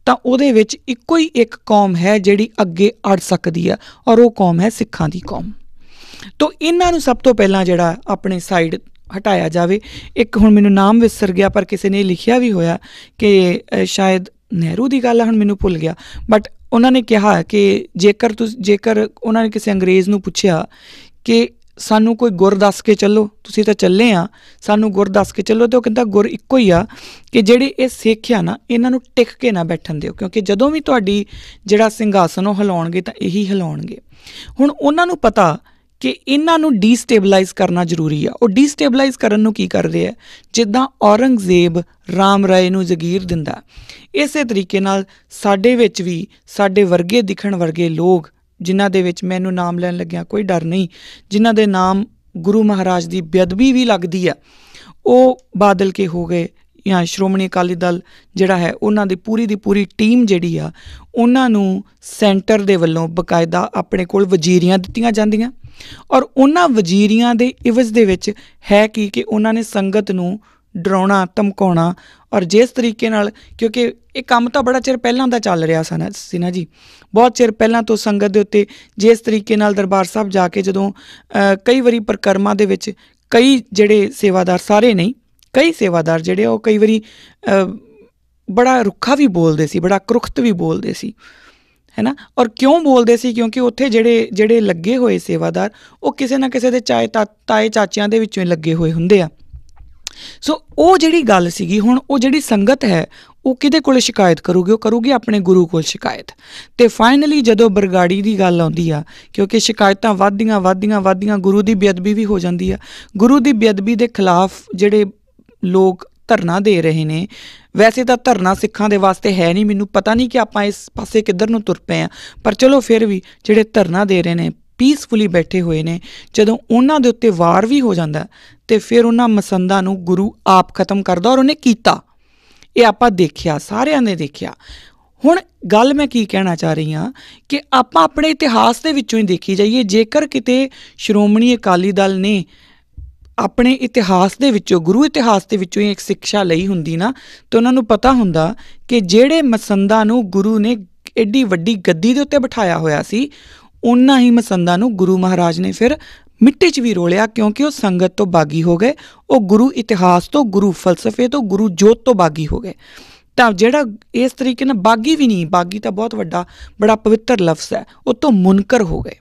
ਤਾਂ ਉਹਦੇ ਵਿੱਚ ਇੱਕੋ ਹੀ ਇੱਕ ਕੌਮ ਹੈ ਜਿਹੜੀ ਅੱਗੇ ਅੜ ਸਕਦੀ ਆ, ਔਰ ਉਹ ਕੌਮ ਹੈ ਸਿੱਖਾਂ ਦੀ ਕੌਮ। ਤਾਂ ਇਹਨਾਂ ਨੂੰ ਸਭ ਤੋਂ ਪਹਿਲਾਂ ਜਿਹੜਾ ਆਪਣੇ ਸਾਈਡ ਹਟਾਇਆ ਜਾਵੇ। ਇੱਕ ਹੁਣ ਮੈਨੂੰ ਨਾਮ ਵਿਸਰ ਗਿਆ, ਪਰ ਕਿਸੇ ਨੇ ਲਿਖਿਆ ਵੀ ਹੋਇਆ ਕਿ ਸ਼ਾਇਦ ਨਹਿਰੂ ਦੀ ਗੱਲ ਆ, ਹੁਣ ਮੈਨੂੰ ਭੁੱਲ ਗਿਆ, ਬਟ ਉਹਨਾਂ ਨੇ ਕਿਹਾ ਕਿ ਜੇਕਰ ਉਹਨਾਂ ਨੇ ਕਿਸੇ ਅੰਗਰੇਜ਼ ਨੂੰ ਪੁੱਛਿਆ ਕਿ ਸਾਨੂੰ ਕੋਈ ਗੁਰ ਦੱਸ ਕੇ ਚੱਲੋ, ਤੁਸੀਂ ਤਾਂ ਚੱਲੇ ਆ, ਸਾਨੂੰ ਗੁਰ ਦੱਸ ਕੇ ਚੱਲੋ। ਤੇ ਉਹ ਕਹਿੰਦਾ ਗੁਰ ਇੱਕੋ ਹੀ ਆ ਕਿ ਜਿਹੜੇ ਇਹ ਸਿੱਖ ਆ ਨਾ, ਇਹਨਾਂ ਨੂੰ ਟਿਕ ਕੇ ਨਾ ਬੈਠਣ ਦਿਓ, ਕਿਉਂਕਿ ਜਦੋਂ ਵੀ ਤੁਹਾਡੀ ਜਿਹੜਾ ਸਿੰਘਾਸਨ ਉਹ ਹਿਲਾਉਣਗੇ ਤਾਂ ਇਹੀ ਹਿਲਾਉਣਗੇ। ਹੁਣ ਉਹਨਾਂ ਨੂੰ ਪਤਾ ਕਿ ਇਹਨਾਂ ਨੂੰ ਡੀਸਟੇਬਲਾਈਜ਼ ਕਰਨਾ ਜ਼ਰੂਰੀ ਆ। ਉਹ ਡੀਸਟੇਬਲਾਈਜ਼ ਕਰਨ ਨੂੰ ਕੀ ਕਰਦੇ ਆ, ਜਿੱਦਾਂ ਔਰੰਗਜ਼ੇਬ ਰਾਮ ਰਾਏ ਨੂੰ ਜਗੀਰ ਦਿੰਦਾ, ਇਸੇ ਤਰੀਕੇ ਨਾਲ ਸਾਡੇ ਵਿੱਚ ਵੀ ਸਾਡੇ ਵਰਗੇ ਦਿਖਣ ਵਰਗੇ ਲੋਕ, ਜਿਨ੍ਹਾਂ ਦੇ ਵਿੱਚ ਮੈਨੂੰ ਨਾਮ ਲੈਣ ਲੱਗਿਆ ਕੋਈ ਡਰ ਨਹੀਂ, ਜਿਨ੍ਹਾਂ ਦੇ ਨਾਮ ਗੁਰੂ ਮਹਾਰਾਜ ਦੀ ਬੇਅਦਬੀ ਵੀ ਲੱਗਦੀ ਆ, ਉਹ ਬਾਦਲ ਕੇ ਹੋ ਗਏ ਜਾਂ ਸ਼੍ਰੋਮਣੀ ਅਕਾਲੀ ਦਲ ਜਿਹੜਾ ਹੈ, ਉਹਨਾਂ ਦੀ ਪੂਰੀ ਟੀਮ ਜਿਹੜੀ ਆ, ਉਹਨਾਂ ਨੂੰ ਸੈਂਟਰ ਦੇ ਵੱਲੋਂ ਬਕਾਇਦਾ ਆਪਣੇ ਕੋਲ ਵਜ਼ੀਰੀਆਂ ਦਿੱਤੀਆਂ ਜਾਂਦੀਆਂ। ਔਰ ਉਹਨਾਂ ਵਜ਼ੀਰੀਆਂ ਦੇ ਇਵਜ਼ ਦੇ ਵਿੱਚ ਹੈ ਕਿ ਉਹਨਾਂ ਨੇ ਸੰਗਤ ਨੂੰ ਡਰਾਉਣਾ ਧਮਕਾਉਣਾ। ਔਰ ਜਿਸ ਤਰੀਕੇ ਨਾਲ, ਕਿਉਂਕਿ ਇਹ ਕੰਮ ਤਾਂ ਬੜਾ ਚਿਰ ਪਹਿਲਾਂ ਦਾ ਚੱਲ ਰਿਹਾ ਸੀ ਨਾ ਜੀ, ਬਹੁਤ ਚਿਰ ਪਹਿਲਾਂ ਤੋਂ ਸੰਗਤ ਦੇ ਉੱਤੇ ਜਿਸ ਤਰੀਕੇ ਨਾਲ ਦਰਬਾਰ ਸਾਹਿਬ ਜਾ ਕੇ ਜਦੋਂ ਕਈ ਵਾਰੀ ਪ੍ਰਕਰਮਾਂ ਦੇ ਵਿੱਚ ਕਈ ਜਿਹੜੇ ਸੇਵਾਦਾਰ, ਸਾਰੇ ਨਹੀਂ, ਕਈ ਸੇਵਾਦਾਰ ਜਿਹੜੇ ਉਹ ਕਈ ਵਾਰੀ ਬੜਾ ਰੁੱਖਾ ਵੀ ਬੋਲਦੇ ਸੀ, ਬੜਾ ਕਰੁਖਤ ਵੀ ਬੋਲਦੇ ਸੀ, ਹੈ ਨਾ। ਔਰ ਕਿਉਂ ਬੋਲਦੇ ਸੀ, ਕਿਉਂਕਿ ਉੱਥੇ ਜਿਹੜੇ ਲੱਗੇ ਹੋਏ ਸੇਵਾਦਾਰ ਉਹ ਕਿਸੇ ਨਾ ਕਿਸੇ ਦੇ ਤਾਏ ਚਾਚਿਆਂ ਦੇ ਵਿੱਚੋਂ ਹੀ ਲੱਗੇ ਹੋਏ ਹੁੰਦੇ ਆ। ਸੋ ਉਹ ਜਿਹੜੀ ਗੱਲ ਸੀਗੀ, ਹੁਣ ਉਹ ਜਿਹੜੀ ਸੰਗਤ ਹੈ ਉਹ ਕਿਹਦੇ ਕੋਲ ਸ਼ਿਕਾਇਤ ਕਰੂਗੀ, ਉਹ ਕਰੂਗੀ ਆਪਣੇ ਗੁਰੂ ਕੋਲ ਸ਼ਿਕਾਇਤ। ਅਤੇ ਫਾਈਨਲੀ ਜਦੋਂ ਬਰਗਾੜੀ ਦੀ ਗੱਲ ਆਉਂਦੀ ਆ, ਕਿਉਂਕਿ ਸ਼ਿਕਾਇਤਾਂ ਵੱਧਦੀਆਂ ਗੁਰੂ ਦੀ ਬੇਅਦਬੀ ਵੀ ਹੋ ਜਾਂਦੀ ਆ। ਗੁਰੂ ਦੀ ਬੇਅਦਬੀ ਦੇ ਖਿਲਾਫ ਜਿਹੜੇ ਲੋਕ ਧਰਨਾ ਦੇ ਰਹੇ ਨੇ, ਵੈਸੇ ਤਾਂ ਧਰਨਾ ਸਿੱਖਾਂ ਦੇ ਵਾਸਤੇ ਹੈ ਨਹੀਂ, ਮੈਨੂੰ ਪਤਾ ਨਹੀਂ ਕਿ ਆਪਾਂ ਇਸ ਪਾਸੇ ਕਿੱਧਰ ਨੂੰ ਤੁਰ ਪਏ ਹਾਂ, ਪਰ ਚਲੋ ਫਿਰ ਵੀ ਜਿਹੜੇ ਧਰਨਾ ਦੇ ਰਹੇ ਨੇ, ਪੀਸਫੁਲੀ ਬੈਠੇ ਹੋਏ ਨੇ, ਜਦੋਂ ਉਹਨਾਂ ਦੇ ਉੱਤੇ ਵਾਰ ਵੀ ਹੋ ਜਾਂਦਾ ਅਤੇ ਫਿਰ ਉਹਨਾਂ ਮਸੰਦਾਂ ਨੂੰ ਗੁਰੂ ਆਪ ਖਤਮ ਕਰਦਾ, ਔਰ ਉਹਨੇ ਕੀਤਾ। ਇਹ ਆਪਾਂ ਦੇਖਿਆ, ਸਾਰਿਆਂ ਨੇ ਦੇਖਿਆ। ਹੁਣ ਗੱਲ ਮੈਂ ਕੀ ਕਹਿਣਾ ਚਾਹ ਰਹੀ ਹਾਂ ਕਿ ਆਪਾਂ ਆਪਣੇ ਇਤਿਹਾਸ ਦੇ ਵਿੱਚੋਂ ਹੀ ਦੇਖੀ ਜਾਈਏ। ਜੇਕਰ ਕਿਤੇ ਸ਼੍ਰੋਮਣੀ ਅਕਾਲੀ ਦਲ ਨੇ ਆਪਣੇ ਇਤਿਹਾਸ ਦੇ ਵਿੱਚੋਂ, ਗੁਰੂ ਇਤਿਹਾਸ ਦੇ ਵਿੱਚੋਂ ਹੀ ਇੱਕ ਸਿੱਖਿਆ ਲਈ ਹੁੰਦੀ ਨਾ, ਤਾਂ ਉਹਨਾਂ ਨੂੰ ਪਤਾ ਹੁੰਦਾ ਕਿ ਜਿਹੜੇ ਮਸੰਦਾਂ ਨੂੰ ਗੁਰੂ ਨੇ ਐਡੀ ਵੱਡੀ ਗੱਦੀ ਦੇ ਉੱਤੇ ਬਿਠਾਇਆ ਹੋਇਆ ਸੀ, ਉਹਨਾਂ ਹੀ ਮਸੰਦਾਂ ਨੂੰ ਗੁਰੂ ਮਹਾਰਾਜ ਨੇ ਫਿਰ ਮਿੱਟੀ 'ਚ ਵੀ ਰੋਲਿਆ, ਕਿਉਂਕਿ ਉਹ ਸੰਗਤ ਤੋਂ ਬਾਗੀ ਹੋ ਗਏ, ਉਹ ਗੁਰੂ ਇਤਿਹਾਸ ਤੋਂ, ਗੁਰੂ ਫਲਸਫੇ ਤੋਂ, ਗੁਰੂ ਜੋਤ ਤੋਂ ਬਾਗੀ ਹੋ ਗਏ। ਤਾਂ ਜਿਹੜਾ ਇਸ ਤਰੀਕੇ ਨਾਲ ਬਾਗੀ ਵੀ ਨਹੀਂ, ਬਾਗੀ ਤਾਂ ਬਹੁਤ ਬੜਾ ਪਵਿੱਤਰ ਲਫ਼ਜ਼ ਹੈ, ਉਹ ਤੋਂ ਮੁਨਕਰ ਹੋ ਗਏ,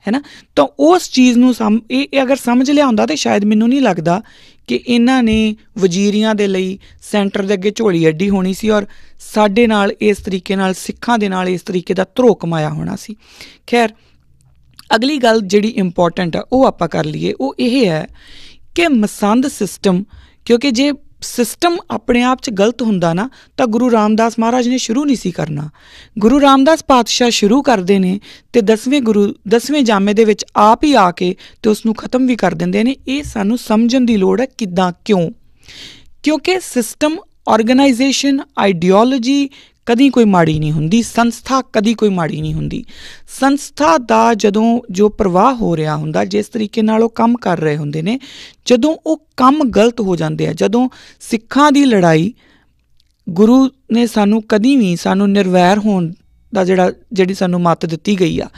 ਹੈ ਨਾ। ਤਾਂ ਉਸ ਚੀਜ਼ ਨੂੰ ਇਹ ਅਗਰ ਸਮਝ ਲਿਆ ਹੁੰਦਾ ਤਾਂ ਸ਼ਾਇਦ ਮੈਨੂੰ ਨਹੀਂ ਲੱਗਦਾ ਕਿ ਇਹਨਾਂ ਨੇ ਵਜ਼ੀਰੀਆਂ ਦੇ ਲਈ ਸੈਂਟਰ ਦੇ ਅੱਗੇ ਝੋਲੀ ਅੱਡੀ ਹੋਣੀ ਸੀ, ਔਰ ਸਾਡੇ ਨਾਲ ਇਸ ਤਰੀਕੇ ਨਾਲ, ਸਿੱਖਾਂ ਦੇ ਨਾਲ ਇਸ ਤਰੀਕੇ ਦਾ ਧਰੋ ਕਮਾਇਆ ਹੋਣਾ ਸੀ। ਖੈਰ, ਅਗਲੀ ਗੱਲ ਜਿਹੜੀ ਇੰਪੋਰਟੈਂਟ ਆ ਉਹ ਆਪਾਂ ਕਰ ਲਈਏ। ਉਹ ਇਹ ਹੈ ਕਿ ਮਸੰਦ ਸਿਸਟਮ, ਕਿਉਂਕਿ ਜੇ ਸਿਸਟਮ ਆਪਣੇ ਆਪ 'ਚ ਗਲਤ ਹੁੰਦਾ ਨਾ, ਤਾਂ ਗੁਰੂ ਰਾਮਦਾਸ ਮਹਾਰਾਜ ਨੇ ਸ਼ੁਰੂ ਨਹੀਂ ਸੀ ਕਰਨਾ। ਗੁਰੂ ਰਾਮਦਾਸ ਪਾਤਸ਼ਾਹ ਸ਼ੁਰੂ ਕਰਦੇ ਨੇ ਅਤੇ 10ਵੇਂ ਜਾਮੇ ਦੇ ਵਿੱਚ ਆਪ ਹੀ ਆ ਕੇ ਅਤੇ ਉਸ ਨੂੰ ਖ਼ਤਮ ਵੀ ਕਰ ਦਿੰਦੇ ਨੇ। ਇਹ ਸਾਨੂੰ ਸਮਝਣ ਦੀ ਲੋੜ ਹੈ, ਕਿੱਦਾਂ, ਕਿਉਂ? ਕਿਉਂਕਿ ਸਿਸਟਮ, ਆਰਗੇਨਾਈਜੇਸ਼ਨ, ਆਈਡੀਓਲੋਜੀ ਕਦੀ ਕੋਈ ਮਾੜੀ ਨਹੀਂ ਹੁੰਦੀ, ਸੰਸਥਾ ਕਦੀ ਕੋਈ ਮਾੜੀ ਨਹੀਂ ਹੁੰਦੀ। ਸੰਸਥਾ ਦਾ ਜਦੋਂ ਜੋ ਪ੍ਰਵਾਹ ਹੋ ਰਿਹਾ ਹੁੰਦਾ, ਜਿਸ ਤਰੀਕੇ ਨਾਲ ਉਹ ਕੰਮ ਕਰ ਰਹੇ ਹੁੰਦੇ ਨੇ, ਜਦੋਂ ਉਹ ਕੰਮ ਗਲਤ ਹੋ ਜਾਂਦੇ ਆ, ਜਦੋਂ ਸਿੱਖਾਂ ਦੀ ਲੜਾਈ, ਗੁਰੂ ਨੇ ਸਾਨੂੰ ਕਦੀ ਵੀ, ਸਾਨੂੰ ਨਿਰਵੈਰ ਹੋਣ ਦਾ ਜਿਹੜੀ ਸਾਨੂੰ ਮੱਤ ਦਿੱਤੀ ਗਈ ਆ,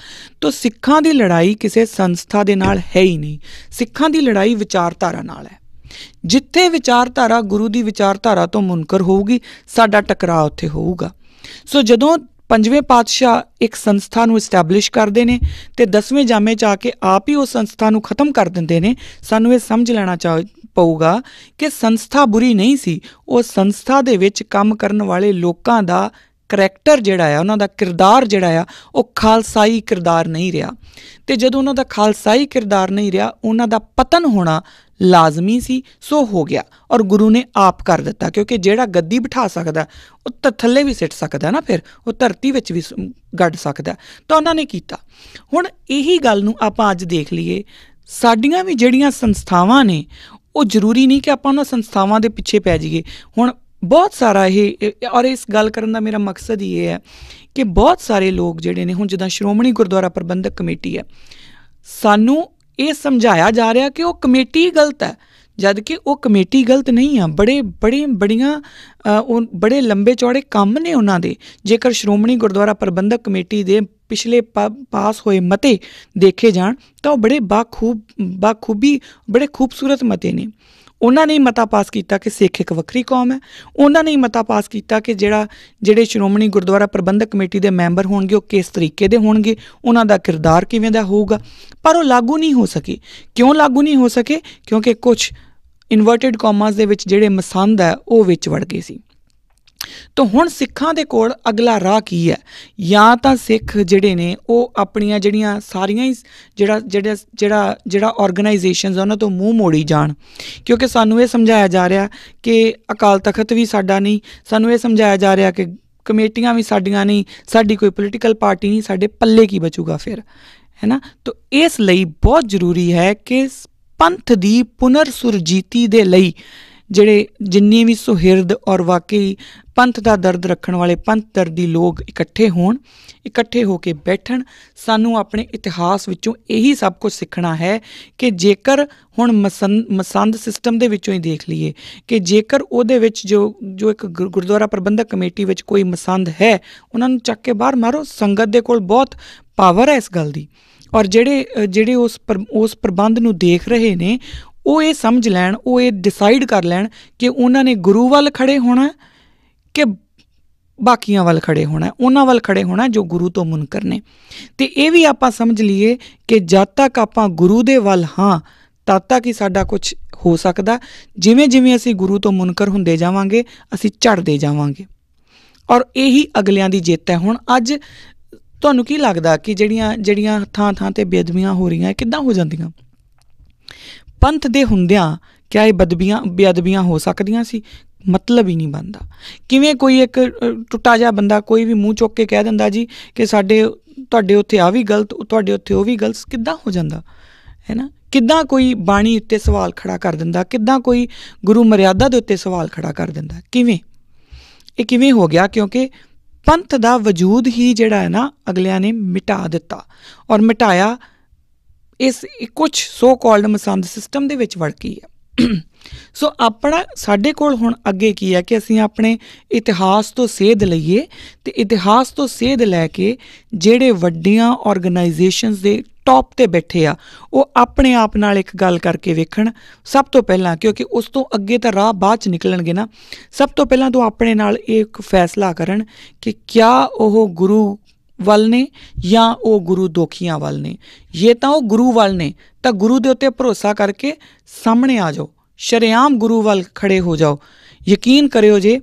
ਤਾਂ ਸਿੱਖਾਂ ਦੀ ਲੜਾਈ ਕਿਸੇ ਸੰਸਥਾ ਦੇ ਨਾਲ ਹੈ ਹੀ ਨਹੀਂ। ਸਿੱਖਾਂ ਦੀ ਲੜਾਈ ਵਿਚਾਰਧਾਰਾ ਨਾਲ ਹੈ। ਜਿੱਥੇ ਵਿਚਾਰਧਾਰਾ ਗੁਰੂ ਦੀ ਵਿਚਾਰਧਾਰਾ ਤੋਂ ਮੁਨਕਰ ਹੋਊਗੀ, ਸਾਡਾ ਟਕਰਾਅ ਉੱਥੇ ਹੋਊਗਾ। ਸੋ ਜਦੋਂ 5ਵੇਂ ਪਾਤਸ਼ਾਹ ਇੱਕ ਸੰਸਥਾ ਨੂੰ ਇਸਟੈਬਲਿਸ਼ ਕਰਦੇ ਨੇ ਅਤੇ 10ਵੇਂ ਜਾਮੇ 'ਚ ਆ ਕੇ ਆਪ ਹੀ ਉਸ ਸੰਸਥਾ ਨੂੰ ਖ਼ਤਮ ਕਰ ਦਿੰਦੇ ਨੇ, ਸਾਨੂੰ ਇਹ ਸਮਝ ਲੈਣਾ ਪਊਗਾ ਕਿ ਸੰਸਥਾ ਬੁਰੀ ਨਹੀਂ ਸੀ। ਉਹ ਸੰਸਥਾ ਦੇ ਵਿੱਚ ਕੰਮ ਕਰਨ ਵਾਲੇ ਲੋਕਾਂ ਦਾ ਕਰੈਕਟਰ ਜਿਹੜਾ ਆ, ਉਹਨਾਂ ਦਾ ਕਿਰਦਾਰ ਜਿਹੜਾ ਆ, ਉਹ ਖਾਲਸਾਈ ਕਿਰਦਾਰ ਨਹੀਂ ਰਿਹਾ। ਅਤੇ ਜਦੋਂ ਉਹਨਾਂ ਦਾ ਖਾਲਸਾਈ ਕਿਰਦਾਰ ਨਹੀਂ ਰਿਹਾ, ਉਹਨਾਂ ਦਾ ਪਤਨ ਹੋਣਾ ਲਾਜ਼ਮੀ ਸੀ। ਸੋ ਹੋ ਗਿਆ, ਔਰ ਗੁਰੂ ਨੇ ਆਪ ਕਰ ਦਿੱਤਾ, ਕਿਉਂਕਿ ਜਿਹੜਾ ਗੱਦੀ ਬਿਠਾ ਸਕਦਾ ਉਹ ਤਾਂ ਥੱਲੇ ਵੀ ਸਿੱਟ ਸਕਦਾ ਨਾ, ਫਿਰ ਉਹ ਧਰਤੀ ਵਿੱਚ ਵੀ ਗੱਡ ਸਕਦਾ, ਤਾਂ ਉਹਨਾਂ ਨੇ ਕੀਤਾ। ਹੁਣ ਇਹੀ ਗੱਲ ਨੂੰ ਆਪਾਂ ਅੱਜ ਦੇਖ ਲਈਏ, ਸਾਡੀਆਂ ਵੀ ਜਿਹੜੀਆਂ ਸੰਸਥਾਵਾਂ ਨੇ, ਉਹ ਜ਼ਰੂਰੀ ਨਹੀਂ ਕਿ ਆਪਾਂ ਉਹਨਾਂ ਸੰਸਥਾਵਾਂ ਦੇ ਪਿੱਛੇ ਪੈ ਜਾਈਏ। ਹੁਣ ਬਹੁਤ ਸਾਰਾ ਔਰ ਇਸ ਗੱਲ ਕਰਨ ਦਾ ਮੇਰਾ ਮਕਸਦ ਹੀ ਇਹ ਹੈ ਕਿ ਬਹੁਤ ਸਾਰੇ ਲੋਕ ਜਿਹੜੇ ਨੇ, ਹੁਣ ਜਿੱਦਾਂ ਸ਼੍ਰੋਮਣੀ ਗੁਰਦੁਆਰਾ ਪ੍ਰਬੰਧਕ ਕਮੇਟੀ ਹੈ, ਸਾਨੂੰ ਇਹ ਸਮਝਾਇਆ ਜਾ ਰਿਹਾ ਕਿ ਉਹ ਕਮੇਟੀ ਗਲਤ ਹੈ, ਜਦ ਕਿ ਉਹ ਕਮੇਟੀ ਗਲਤ ਨਹੀਂ ਆ। ਬੜੇ ਲੰਬੇ ਚੌੜੇ ਕੰਮ ਨੇ ਉਹਨਾਂ ਦੇ। ਜੇਕਰ ਸ਼੍ਰੋਮਣੀ ਗੁਰਦੁਆਰਾ ਪ੍ਰਬੰਧਕ ਕਮੇਟੀ ਦੇ ਪਿਛਲੇ ਪਾਸ ਹੋਏ ਮਤੇ ਦੇਖੇ ਜਾਣ ਤਾਂ ਉਹ ਬੜੇ ਖੂਬਸੂਰਤ ਮਤੇ ਨੇ। ਉਹਨਾਂ ਨੇ ਹੀ ਮਤਾ ਪਾਸ ਕੀਤਾ ਕਿ ਸਿੱਖ ਇੱਕ ਵੱਖਰੀ ਕੌਮ ਹੈ। ਉਹਨਾਂ ਨੇ ਹੀ ਮਤਾ ਪਾਸ ਕੀਤਾ ਕਿ ਜਿਹੜੇ ਸ਼੍ਰੋਮਣੀ ਗੁਰਦੁਆਰਾ ਪ੍ਰਬੰਧਕ ਕਮੇਟੀ ਦੇ ਮੈਂਬਰ ਹੋਣਗੇ ਉਹ ਕਿਸ ਤਰੀਕੇ ਦੇ ਹੋਣਗੇ, ਉਹਨਾਂ ਦਾ ਕਿਰਦਾਰ ਕਿਵੇਂ ਦਾ ਹੋਊਗਾ। ਪਰ ਉਹ ਲਾਗੂ ਨਹੀਂ ਹੋ ਸਕੇ। ਕਿਉਂ ਲਾਗੂ ਨਹੀਂ ਹੋ ਸਕੇ? ਕਿਉਂਕਿ ਕੁਛ ਇਨਵਰਟਿਡ ਕੌਮਾਸ ਦੇ ਵਿੱਚ ਜਿਹੜੇ ਮਸੰਦ ਹੈ ਉਹ ਵਿੱਚ ਵੜ ਗਏ ਸੀ। ਤਾਂ ਹੁਣ ਸਿੱਖਾਂ ਦੇ ਕੋਲ ਅਗਲਾ ਰਾਹ ਕੀ ਹੈ? ਜਾਂ ਤਾਂ ਸਿੱਖ ਜਿਹੜੇ ਨੇ ਉਹ ਆਪਣੀਆਂ ਜਿਹੜੀਆਂ ਸਾਰੀਆਂ ਹੀ ਜਿਹੜਾ ਔਰਗਨਾਈਜੇਸ਼ਨਸ ਉਹਨਾਂ ਤੋਂ ਮੂੰਹ ਮੋੜੀ ਜਾਣ, ਕਿਉਂਕਿ ਸਾਨੂੰ ਇਹ ਸਮਝਾਇਆ ਜਾ ਰਿਹਾ ਕਿ ਅਕਾਲ ਤਖਤ ਵੀ ਸਾਡਾ ਨਹੀਂ, ਸਾਨੂੰ ਇਹ ਸਮਝਾਇਆ ਜਾ ਰਿਹਾ ਕਿ ਕਮੇਟੀਆਂ ਵੀ ਸਾਡੀਆਂ ਨਹੀਂ, ਸਾਡੀ ਕੋਈ ਪੋਲੀਟੀਕਲ ਪਾਰਟੀ ਨਹੀਂ, ਸਾਡੇ ਪੱਲੇ ਕੀ ਬਚੂਗਾ ਫਿਰ, ਹੈ ਨਾ। ਤਾਂ ਇਸ ਲਈ ਬਹੁਤ ਜ਼ਰੂਰੀ ਹੈ ਕਿ ਪੰਥ ਦੀ ਪੁਨਰ ਸੁਰਜੀਤੀ ਦੇ ਲਈ ਜਿਹੜੇ ਜਿੰਨੇ ਵੀ ਸੁਹਿਰਦ ਔਰ ਵਾਕਈ ਪੰਥ ਦਾ ਦਰਦ ਰੱਖਣ ਵਾਲੇ ਪੰਥ ਦਰਦੀ ਲੋਕ ਇਕੱਠੇ ਹੋਣ, ਇਕੱਠੇ ਹੋ ਕੇ ਬੈਠਣ। ਸਾਨੂੰ ਆਪਣੇ ਇਤਿਹਾਸ ਵਿੱਚੋਂ ਇਹੀ ਸਭ ਕੁਝ ਸਿੱਖਣਾ ਹੈ ਕਿ ਜੇਕਰ ਹੁਣ ਮਸੰਦ ਸਿਸਟਮ ਦੇ ਵਿੱਚੋਂ ਹੀ ਦੇਖ ਲਈਏ ਕਿ ਜੇਕਰ ਉਹਦੇ ਵਿੱਚ ਜੋ ਇੱਕ ਗੁਰਦੁਆਰਾ ਪ੍ਰਬੰਧਕ ਕਮੇਟੀ ਵਿੱਚ ਕੋਈ ਮਸੰਦ ਹੈ, ਉਹਨਾਂ ਨੂੰ ਚੱਕ ਕੇ ਬਾਹਰ ਮਾਰੋ। ਸੰਗਤ ਦੇ ਕੋਲ ਬਹੁਤ ਪਾਵਰ ਹੈ ਇਸ ਗੱਲ ਦੀ, ਔਰ ਜਿਹੜੇ ਉਸ ਪ੍ਰਬੰਧ ਨੂੰ ਦੇਖ ਰਹੇ ਨੇ ਉਹ ਇਹ ਸਮਝ ਲੈਣ, ਉਹ ਇਹ ਡਿਸਾਈਡ ਕਰ ਲੈਣ ਕਿ ਉਹਨਾਂ ਨੇ ਗੁਰੂ ਵੱਲ ਖੜ੍ਹੇ ਹੋਣਾ ਕਿ ਬਾਕੀਆਂ ਵੱਲ ਖੜ੍ਹੇ ਹੋਣਾ, ਉਹਨਾਂ ਵੱਲ ਖੜ੍ਹੇ ਹੋਣਾ ਜੋ ਗੁਰੂ ਤੋਂ ਮੁਨਕਰ ਨੇ। ਅਤੇ ਇਹ ਵੀ ਆਪਾਂ ਸਮਝ ਲਈਏ ਕਿ ਜਦ ਤੱਕ ਆਪਾਂ ਗੁਰੂ ਦੇ ਵੱਲ ਹਾਂ ਤਦ ਤੱਕ ਹੀ ਸਾਡਾ ਕੁਛ ਹੋ ਸਕਦਾ। ਜਿਵੇਂ ਜਿਵੇਂ ਅਸੀਂ ਗੁਰੂ ਤੋਂ ਮੁਨਕਰ ਹੁੰਦੇ ਜਾਵਾਂਗੇ ਅਸੀਂ ਝੜਦੇ ਜਾਵਾਂਗੇ, ਔਰ ਇਹੀ ਅਗਲਿਆਂ ਦੀ ਜਿੱਤ ਹੈ। ਹੁਣ ਅੱਜ ਤੁਹਾਨੂੰ ਕੀ ਲੱਗਦਾ ਕਿ ਜਿਹੜੀਆਂ ਥਾਂ ਥਾਂ 'ਤੇ ਬੇਅਦਬੀਆਂ ਹੋ ਰਹੀਆਂ ਕਿੱਦਾਂ ਹੋ ਜਾਂਦੀਆਂ? ਪੰਥ ਦੇ ਹੁੰਦਿਆਂ ਕਿਆ ਇਹ ਬੇਅਦਬੀਆਂ ਹੋ ਸਕਦੀਆਂ ਸੀ? ਮਤਲਬ ਹੀ ਨਹੀਂ ਬਣਦਾ। ਕਿਵੇਂ ਕੋਈ ਇੱਕ ਟੁੱਟਾ ਜਿਹਾ ਬੰਦਾ ਕੋਈ ਵੀ ਮੂੰਹ ਚੁੱਕ ਕੇ ਕਹਿ ਦਿੰਦਾ ਜੀ ਕਿ ਤੁਹਾਡੇ ਉੱਥੇ ਆ ਵੀ ਗਲਤ, ਤੁਹਾਡੇ ਉੱਥੇ ਉਹ ਵੀ ਗਲਤ, ਕਿੱਦਾਂ ਹੋ ਜਾਂਦਾ ਹੈ ਨਾ। ਕਿੱਦਾਂ ਕੋਈ ਬਾਣੀ ਉੱਤੇ ਸਵਾਲ ਖੜਾ ਕਰ ਦਿੰਦਾ, ਕਿੱਦਾਂ ਕੋਈ ਗੁਰੂ ਮਰਿਆਦਾ ਦੇ ਉੱਤੇ ਸਵਾਲ ਖੜਾ ਕਰ ਦਿੰਦਾ, ਕਿਵੇਂ? ਇਹ ਕਿਵੇਂ ਹੋ ਗਿਆ? ਕਿਉਂਕਿ ਪੰਥ ਦਾ ਵਜੂਦ ਹੀ ਜਿਹੜਾ ਹੈ ਨਾ ਅਗਲਿਆਂ ਨੇ ਮਿਟਾ ਦਿੱਤਾ, ਔਰ ਮਿਟਾਇਆ ਇਸ ਕੁਛ ਸੋ ਕਾਲਡ ਮਸੰਦ ਸਿਸਟਮ ਦੇ ਵਿੱਚ ਵੜ ਗਈ ਹੈ। ਸੋ ਸਾਡੇ ਕੋਲ ਹੁਣ ਅੱਗੇ ਕੀ ਹੈ ਕਿ ਅਸੀਂ ਆਪਣੇ ਇਤਿਹਾਸ ਤੋਂ ਸੇਧ ਲਈਏ, ਅਤੇ ਇਤਿਹਾਸ ਤੋਂ ਸੇਧ ਲੈ ਕੇ ਜਿਹੜੇ ਵੱਡੀਆਂ ਔਰਗਨਾਈਜੇਸ਼ਨਸ ਦੇ ਟੌਪ 'ਤੇ ਬੈਠੇ ਆ ਉਹ ਆਪਣੇ ਆਪ ਨਾਲ ਇੱਕ ਗੱਲ ਕਰਕੇ ਵੇਖਣ ਸਭ ਤੋਂ ਪਹਿਲਾਂ, ਕਿਉਂਕਿ ਉਸ ਤੋਂ ਅੱਗੇ ਤਾਂ ਰਾਹ ਬਾਅਦ 'ਚ ਨਿਕਲਣਗੇ ਨਾ। ਸਭ ਤੋਂ ਪਹਿਲਾਂ ਤੋਂ ਆਪਣੇ ਨਾਲ ਇਹ ਇੱਕ ਫੈਸਲਾ ਕਰਨ ਕਿ ਕਿਆ ਉਹ ਗੁਰੂ ਵੱਲ ਨੇ ਜਾਂ ਉਹ ਗੁਰੂ ਦੋਖੀਆਂ ਵੱਲ ਨੇ। ਜੇ ਤਾਂ ਉਹ ਗੁਰੂ ਵੱਲ ਨੇ ਤਾਂ ਗੁਰੂ ਦੇ ਉੱਤੇ ਭਰੋਸਾ ਕਰਕੇ ਸਾਹਮਣੇ ਆ ਜਾਓ, ਸ਼ਰੇਆਮ ਗੁਰੂ ਵੱਲ ਖੜ੍ਹੇ ਹੋ ਜਾਓ। ਯਕੀਨ ਕਰਿਓ ਜੇ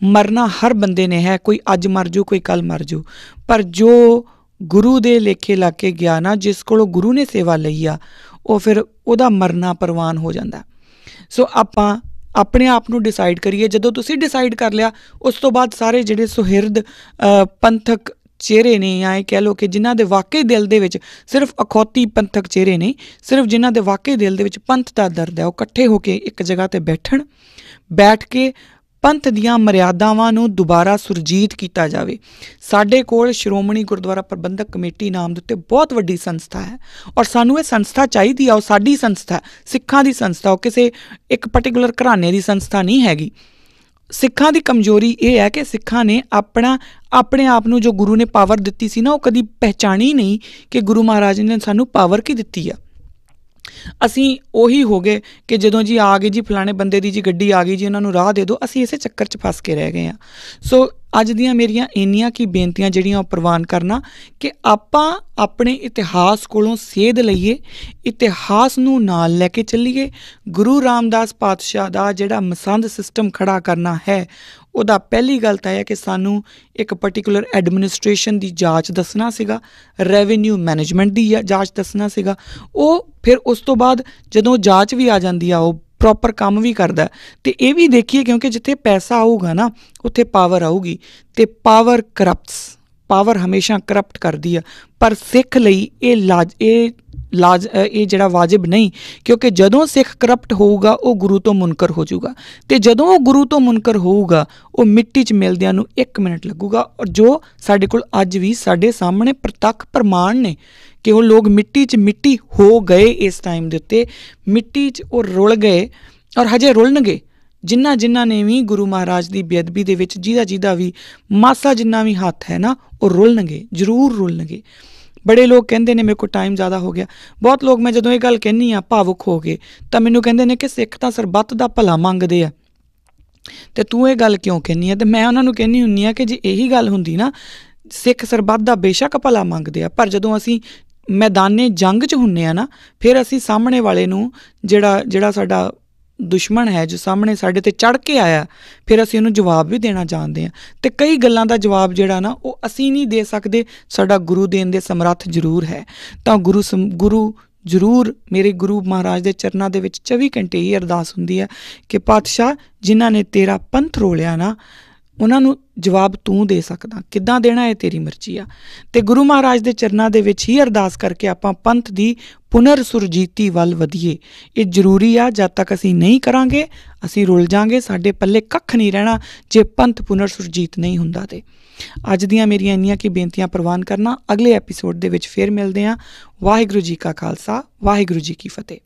ਮਰਨਾ ਹਰ ਬੰਦੇ ਨੇ ਹੈ, ਕੋਈ ਅੱਜ ਮਰ ਜੂ ਕੋਈ ਕੱਲ੍ਹ ਮਰ ਜੂ, ਪਰ ਜੋ ਗੁਰੂ ਦੇ ਲੇਖੇ ਲਾ ਕੇ ਗਿਆ ਨਾ, ਜਿਸ ਕੋਲੋਂ ਗੁਰੂ ਨੇ ਸੇਵਾ ਲਈ ਆ, ਉਹ ਫਿਰ ਉਹਦਾ ਮਰਨਾ ਪ੍ਰਵਾਨ ਹੋ ਜਾਂਦਾ। ਸੋ ਆਪਾਂ ਆਪਣੇ ਆਪ ਨੂੰ ਡਿਸਾਈਡ ਕਰੀਏ। ਜਦੋਂ ਤੁਸੀਂ ਡਿਸਾਈਡ ਕਰ ਲਿਆ ਉਸ ਤੋਂ ਬਾਅਦ ਸਾਰੇ ਜਿਹੜੇ ਸੁਹਿਰਦ ਪੰਥਕ ਚਿਹਰੇ ਨੇ, ਜਾਂ ਇਹ ਕਹਿ ਲਓ ਕਿ ਜਿਨ੍ਹਾਂ ਦੇ ਵਾਕਈ ਦਿਲ ਦੇ ਵਿੱਚ ਸਿਰਫ ਅਖੌਤੀ ਪੰਥਕ ਚਿਹਰੇ ਨੇ, ਸਿਰਫ ਜਿਨ੍ਹਾਂ ਦੇ ਵਾਕਈ ਦਿਲ ਦੇ ਵਿੱਚ ਪੰਥ ਦਾ ਦਰਦ ਹੈ, ਉਹ ਇਕੱਠੇ ਹੋ ਕੇ ਇੱਕ ਜਗ੍ਹਾ 'ਤੇ ਬੈਠ ਕੇ ਪੰਥ ਦੀਆਂ ਮਰਿਆਦਾਵਾਂ ਨੂੰ ਦੁਬਾਰਾ ਸੁਰਜੀਤ ਕੀਤਾ ਜਾਵੇ। ਸਾਡੇ ਕੋਲ ਸ਼੍ਰੋਮਣੀ ਗੁਰਦੁਆਰਾ ਪ੍ਰਬੰਧਕ ਕਮੇਟੀ ਨਾਮ ਦੇ ਉੱਤੇ ਬਹੁਤ ਵੱਡੀ ਸੰਸਥਾ ਹੈ, ਔਰ ਸਾਨੂੰ ਇਹ ਸੰਸਥਾ ਚਾਹੀਦੀ ਆ। ਉਹ ਸਾਡੀ ਸੰਸਥਾ, ਸਿੱਖਾਂ ਦੀ ਸੰਸਥਾ, ਉਹ ਕਿਸੇ ਇੱਕ ਪਰਟੀਕੂਲਰ ਘਰਾਣੇ ਦੀ ਸੰਸਥਾ ਨਹੀਂ ਹੈਗੀ। ਸਿੱਖਾਂ ਦੀ ਕਮਜ਼ੋਰੀ ਇਹ ਹੈ ਕਿ ਸਿੱਖਾਂ ਨੇ ਆਪਣੇ ਆਪ ਨੂੰ ਜੋ ਗੁਰੂ ਨੇ ਪਾਵਰ ਦਿੱਤੀ ਸੀ ਨਾ, ਉਹ ਕਦੀ ਪਹਿਚਾਣੀ ਨਹੀਂ ਕਿ ਗੁਰੂ ਮਹਾਰਾਜ ਨੇ ਸਾਨੂੰ ਪਾਵਰ ਕੀ ਦਿੱਤੀ ਆ। ਅਸੀਂ ਉਹੀ ਹੋ ਗਏ ਕਿ ਜਦੋਂ ਜੀ ਆ ਗਏ ਜੀ ਫਲਾਣੇ ਬੰਦੇ ਦੀ ਜੀ ਗੱਡੀ ਆ ਗਈ ਜੀ, ਉਹਨਾਂ ਨੂੰ ਰਾਹ ਦੇ ਦਿਓ, ਅਸੀਂ ਇਸੇ ਚੱਕਰ 'ਚ ਫਸ ਕੇ ਰਹਿ ਗਏ ਹਾਂ। ਸੋ ਅੱਜ ਦੀਆਂ ਮੇਰੀਆਂ ਇੰਨੀਆਂ ਕੀ ਬੇਨਤੀਆਂ ਜਿਹੜੀਆਂ ਉਹ ਪ੍ਰਵਾਨ ਕਰਨਾ ਕਿ ਆਪਾਂ ਆਪਣੇ ਇਤਿਹਾਸ ਕੋਲੋਂ ਸੇਧ ਲਈਏ, ਇਤਿਹਾਸ ਨੂੰ ਨਾਲ ਲੈ ਕੇ ਚੱਲੀਏ। ਗੁਰੂ ਰਾਮਦਾਸ ਪਾਤਸ਼ਾਹ ਦਾ ਜਿਹੜਾ ਮਸੰਦ ਸਿਸਟਮ ਖੜ੍ਹਾ ਕਰਨਾ ਹੈ, ਉਹਦਾ ਪਹਿਲੀ ਗੱਲ ਤਾਂ ਹੈ ਕਿ ਸਾਨੂੰ ਇੱਕ ਪਰਟੀਕੂਲਰ ਐਡਮਿਨਿਸਟ੍ਰੇਸ਼ਨ ਦੀ ਜਾਂਚ ਦੱਸਣਾ ਸੀਗਾ, ਰੈਵਨਿਊ ਮੈਨੇਜਮੈਂਟ ਦੀ ਜਾਂਚ ਦੱਸਣਾ ਸੀਗਾ। ਉਹ ਫਿਰ ਉਸ ਤੋਂ ਬਾਅਦ ਜਦੋਂ ਜਾਂਚ ਵੀ ਆ ਜਾਂਦੀ ਆ, ਉਹ ਪ੍ਰੋਪਰ ਕੰਮ ਵੀ ਕਰਦਾ। ਅਤੇ ਇਹ ਵੀ ਦੇਖੀਏ ਕਿਉਂਕਿ ਜਿੱਥੇ ਪੈਸਾ ਆਊਗਾ ਨਾ ਉੱਥੇ ਪਾਵਰ ਆਊਗੀ, ਅਤੇ ਪਾਵਰ ਪਾਵਰ ਹਮੇਸ਼ਾ ਕਰਪਟ ਕਰਦੀ ਆ। ਪਰ ਸਿੱਖ ਲਈ ਇਹ ਜਿਹੜਾ ਵਾਜਿਬ ਨਹੀਂ, ਕਿਉਂਕਿ ਜਦੋਂ ਸਿੱਖ ਕਰਪਟ ਹੋਊਗਾ ਉਹ ਗੁਰੂ ਤੋਂ ਮੁਨਕਰ ਹੋ ਜਾਊਗਾ, ਅਤੇ ਜਦੋਂ ਉਹ ਗੁਰੂ ਤੋਂ ਮੁਨਕਰ ਹੋਊਗਾ ਉਹ ਮਿੱਟੀ 'ਚ ਮਿਲਦਿਆਂ ਨੂੰ 1 ਮਿੰਟ ਲੱਗੂਗਾ। ਔਰ ਜੋ ਸਾਡੇ ਕੋਲ ਅੱਜ ਵੀ ਸਾਡੇ ਸਾਹਮਣੇ ਪ੍ਰਤੱਖ ਪ੍ਰਮਾਣ ਨੇ ਕਿ ਉਹ ਲੋਕ ਮਿੱਟੀ 'ਚ ਮਿੱਟੀ ਹੋ ਗਏ। ਇਸ ਟਾਈਮ ਦੇ ਉੱਤੇ ਮਿੱਟੀ 'ਚ ਉਹ ਰੁਲ ਗਏ, ਔਰ ਹਜੇ ਰੁਲਣਗੇ। ਜਿਨ੍ਹਾਂ ਨੇ ਵੀ ਗੁਰੂ ਮਹਾਰਾਜ ਦੀ ਬੇਅਦਬੀ ਦੇ ਵਿੱਚ ਜਿਹਦਾ ਵੀ ਮਾਸਾ ਜਿੰਨਾ ਵੀ ਹੱਥ ਹੈ ਨਾ, ਉਹ ਰੁਲਣਗੇ, ਜ਼ਰੂਰ ਰੁਲਣਗੇ। ਬੜੇ ਲੋਕ ਕਹਿੰਦੇ ਨੇ ਮੇਰੇ ਕੋਲ ਟਾਈਮ ਜ਼ਿਆਦਾ ਹੋ ਗਿਆ। ਬਹੁਤ ਲੋਕ ਮੈਂ ਜਦੋਂ ਇਹ ਗੱਲ ਕਹਿੰਦੀ ਹਾਂ ਭਾਵੁਕ ਹੋ ਗਏ ਤਾਂ ਮੈਨੂੰ ਕਹਿੰਦੇ ਨੇ ਕਿ ਸਿੱਖ ਤਾਂ ਸਰਬੱਤ ਦਾ ਭਲਾ ਮੰਗਦੇ ਆ ਅਤੇ ਤੂੰ ਇਹ ਗੱਲ ਕਿਉਂ ਕਹਿੰਦੀ ਆ। ਅਤੇ ਮੈਂ ਉਹਨਾਂ ਨੂੰ ਕਹਿੰਦੀ ਹੁੰਦੀ ਹਾਂ ਕਿ ਜੇ ਇਹੀ ਗੱਲ ਹੁੰਦੀ ਨਾ, ਸਿੱਖ ਸਰਬੱਤ ਦਾ ਬੇਸ਼ੱਕ ਭਲਾ ਮੰਗਦੇ ਆ, ਪਰ ਜਦੋਂ ਅਸੀਂ ਮੈਦਾਨੇ ਜੰਗ 'ਚ ਹੁੰਦੇ ਹਾਂ ਨਾ, ਫਿਰ ਅਸੀਂ ਸਾਹਮਣੇ ਵਾਲੇ ਨੂੰ ਜਿਹੜਾ ਸਾਡਾ ਦੁਸ਼ਮਣ ਹੈ, ਜੋ ਸਾਹਮਣੇ ਸਾਡੇ 'ਤੇ ਚੜ੍ਹ ਕੇ ਆਇਆ, ਫਿਰ ਅਸੀਂ ਉਹਨੂੰ ਜਵਾਬ ਵੀ ਦੇਣਾ ਜਾਣਦੇ ਹਾਂ। ਅਤੇ ਕਈ ਗੱਲਾਂ ਦਾ ਜਵਾਬ ਜਿਹੜਾ ਨਾ ਉਹ ਅਸੀਂ ਨਹੀਂ ਦੇ ਸਕਦੇ, ਸਾਡਾ ਗੁਰੂ ਦੇਣ ਦੇ ਸਮਰੱਥ ਜ਼ਰੂਰ ਹੈ। ਤਾਂ ਗੁਰੂ ਜ਼ਰੂਰ ਮੇਰੇ ਗੁਰੂ ਮਹਾਰਾਜ ਦੇ ਚਰਨਾਂ ਦੇ ਵਿੱਚ 24 ਘੰਟੇ ਹੀ ਅਰਦਾਸ ਹੁੰਦੀ ਹੈ ਕਿ ਪਾਤਸ਼ਾਹ ਜਿਨ੍ਹਾਂ ਨੇ ਤੇਰਾ ਪੰਥ ਰੋਲਿਆ ਨਾ, ਉਹਨਾਂ ਨੂੰ ਜਵਾਬ ਤੂੰ ਦੇ ਸਕਦਾ, ਕਿੱਦਾਂ ਦੇਣਾ ਇਹ ਤੇਰੀ ਮਰਜ਼ੀ ਆ। ਅਤੇ ਗੁਰੂ ਮਹਾਰਾਜ ਦੇ ਚਰਨਾਂ ਦੇ ਵਿੱਚ ਹੀ ਅਰਦਾਸ ਕਰਕੇ ਆਪਾਂ ਪੰਥ ਦੀ ਪੁਨਰ ਸੁਰਜੀਤੀ ਵੱਲ ਵਧੀਏ। ਇਹ ਜ਼ਰੂਰੀ ਆ। ਜਦ ਤੱਕ ਅਸੀਂ ਨਹੀਂ ਕਰਾਂਗੇ ਅਸੀਂ ਰੁਲ ਜਾਵਾਂਗੇ, ਸਾਡੇ ਪੱਲੇ ਕੱਖ ਨਹੀਂ ਰਹਿਣਾ ਜੇ ਪੰਥ ਪੁਨਰ ਸੁਰਜੀਤ ਨਹੀਂ ਹੁੰਦਾ। ਅਤੇ ਅੱਜ ਦੀਆਂ ਮੇਰੀਆਂ ਇੰਨੀਆਂ ਕੀ ਬੇਨਤੀਆਂ ਪ੍ਰਵਾਨ ਕਰਨਾ। ਅਗਲੇ ਐਪੀਸੋਡ ਦੇ ਵਿੱਚ ਫਿਰ ਮਿਲਦੇ ਹਾਂ। ਵਾਹਿਗੁਰੂ ਜੀ ਕਾ ਖਾਲਸਾ, ਵਾਹਿਗੁਰੂ ਜੀ ਕੀ ਫਤਿਹ।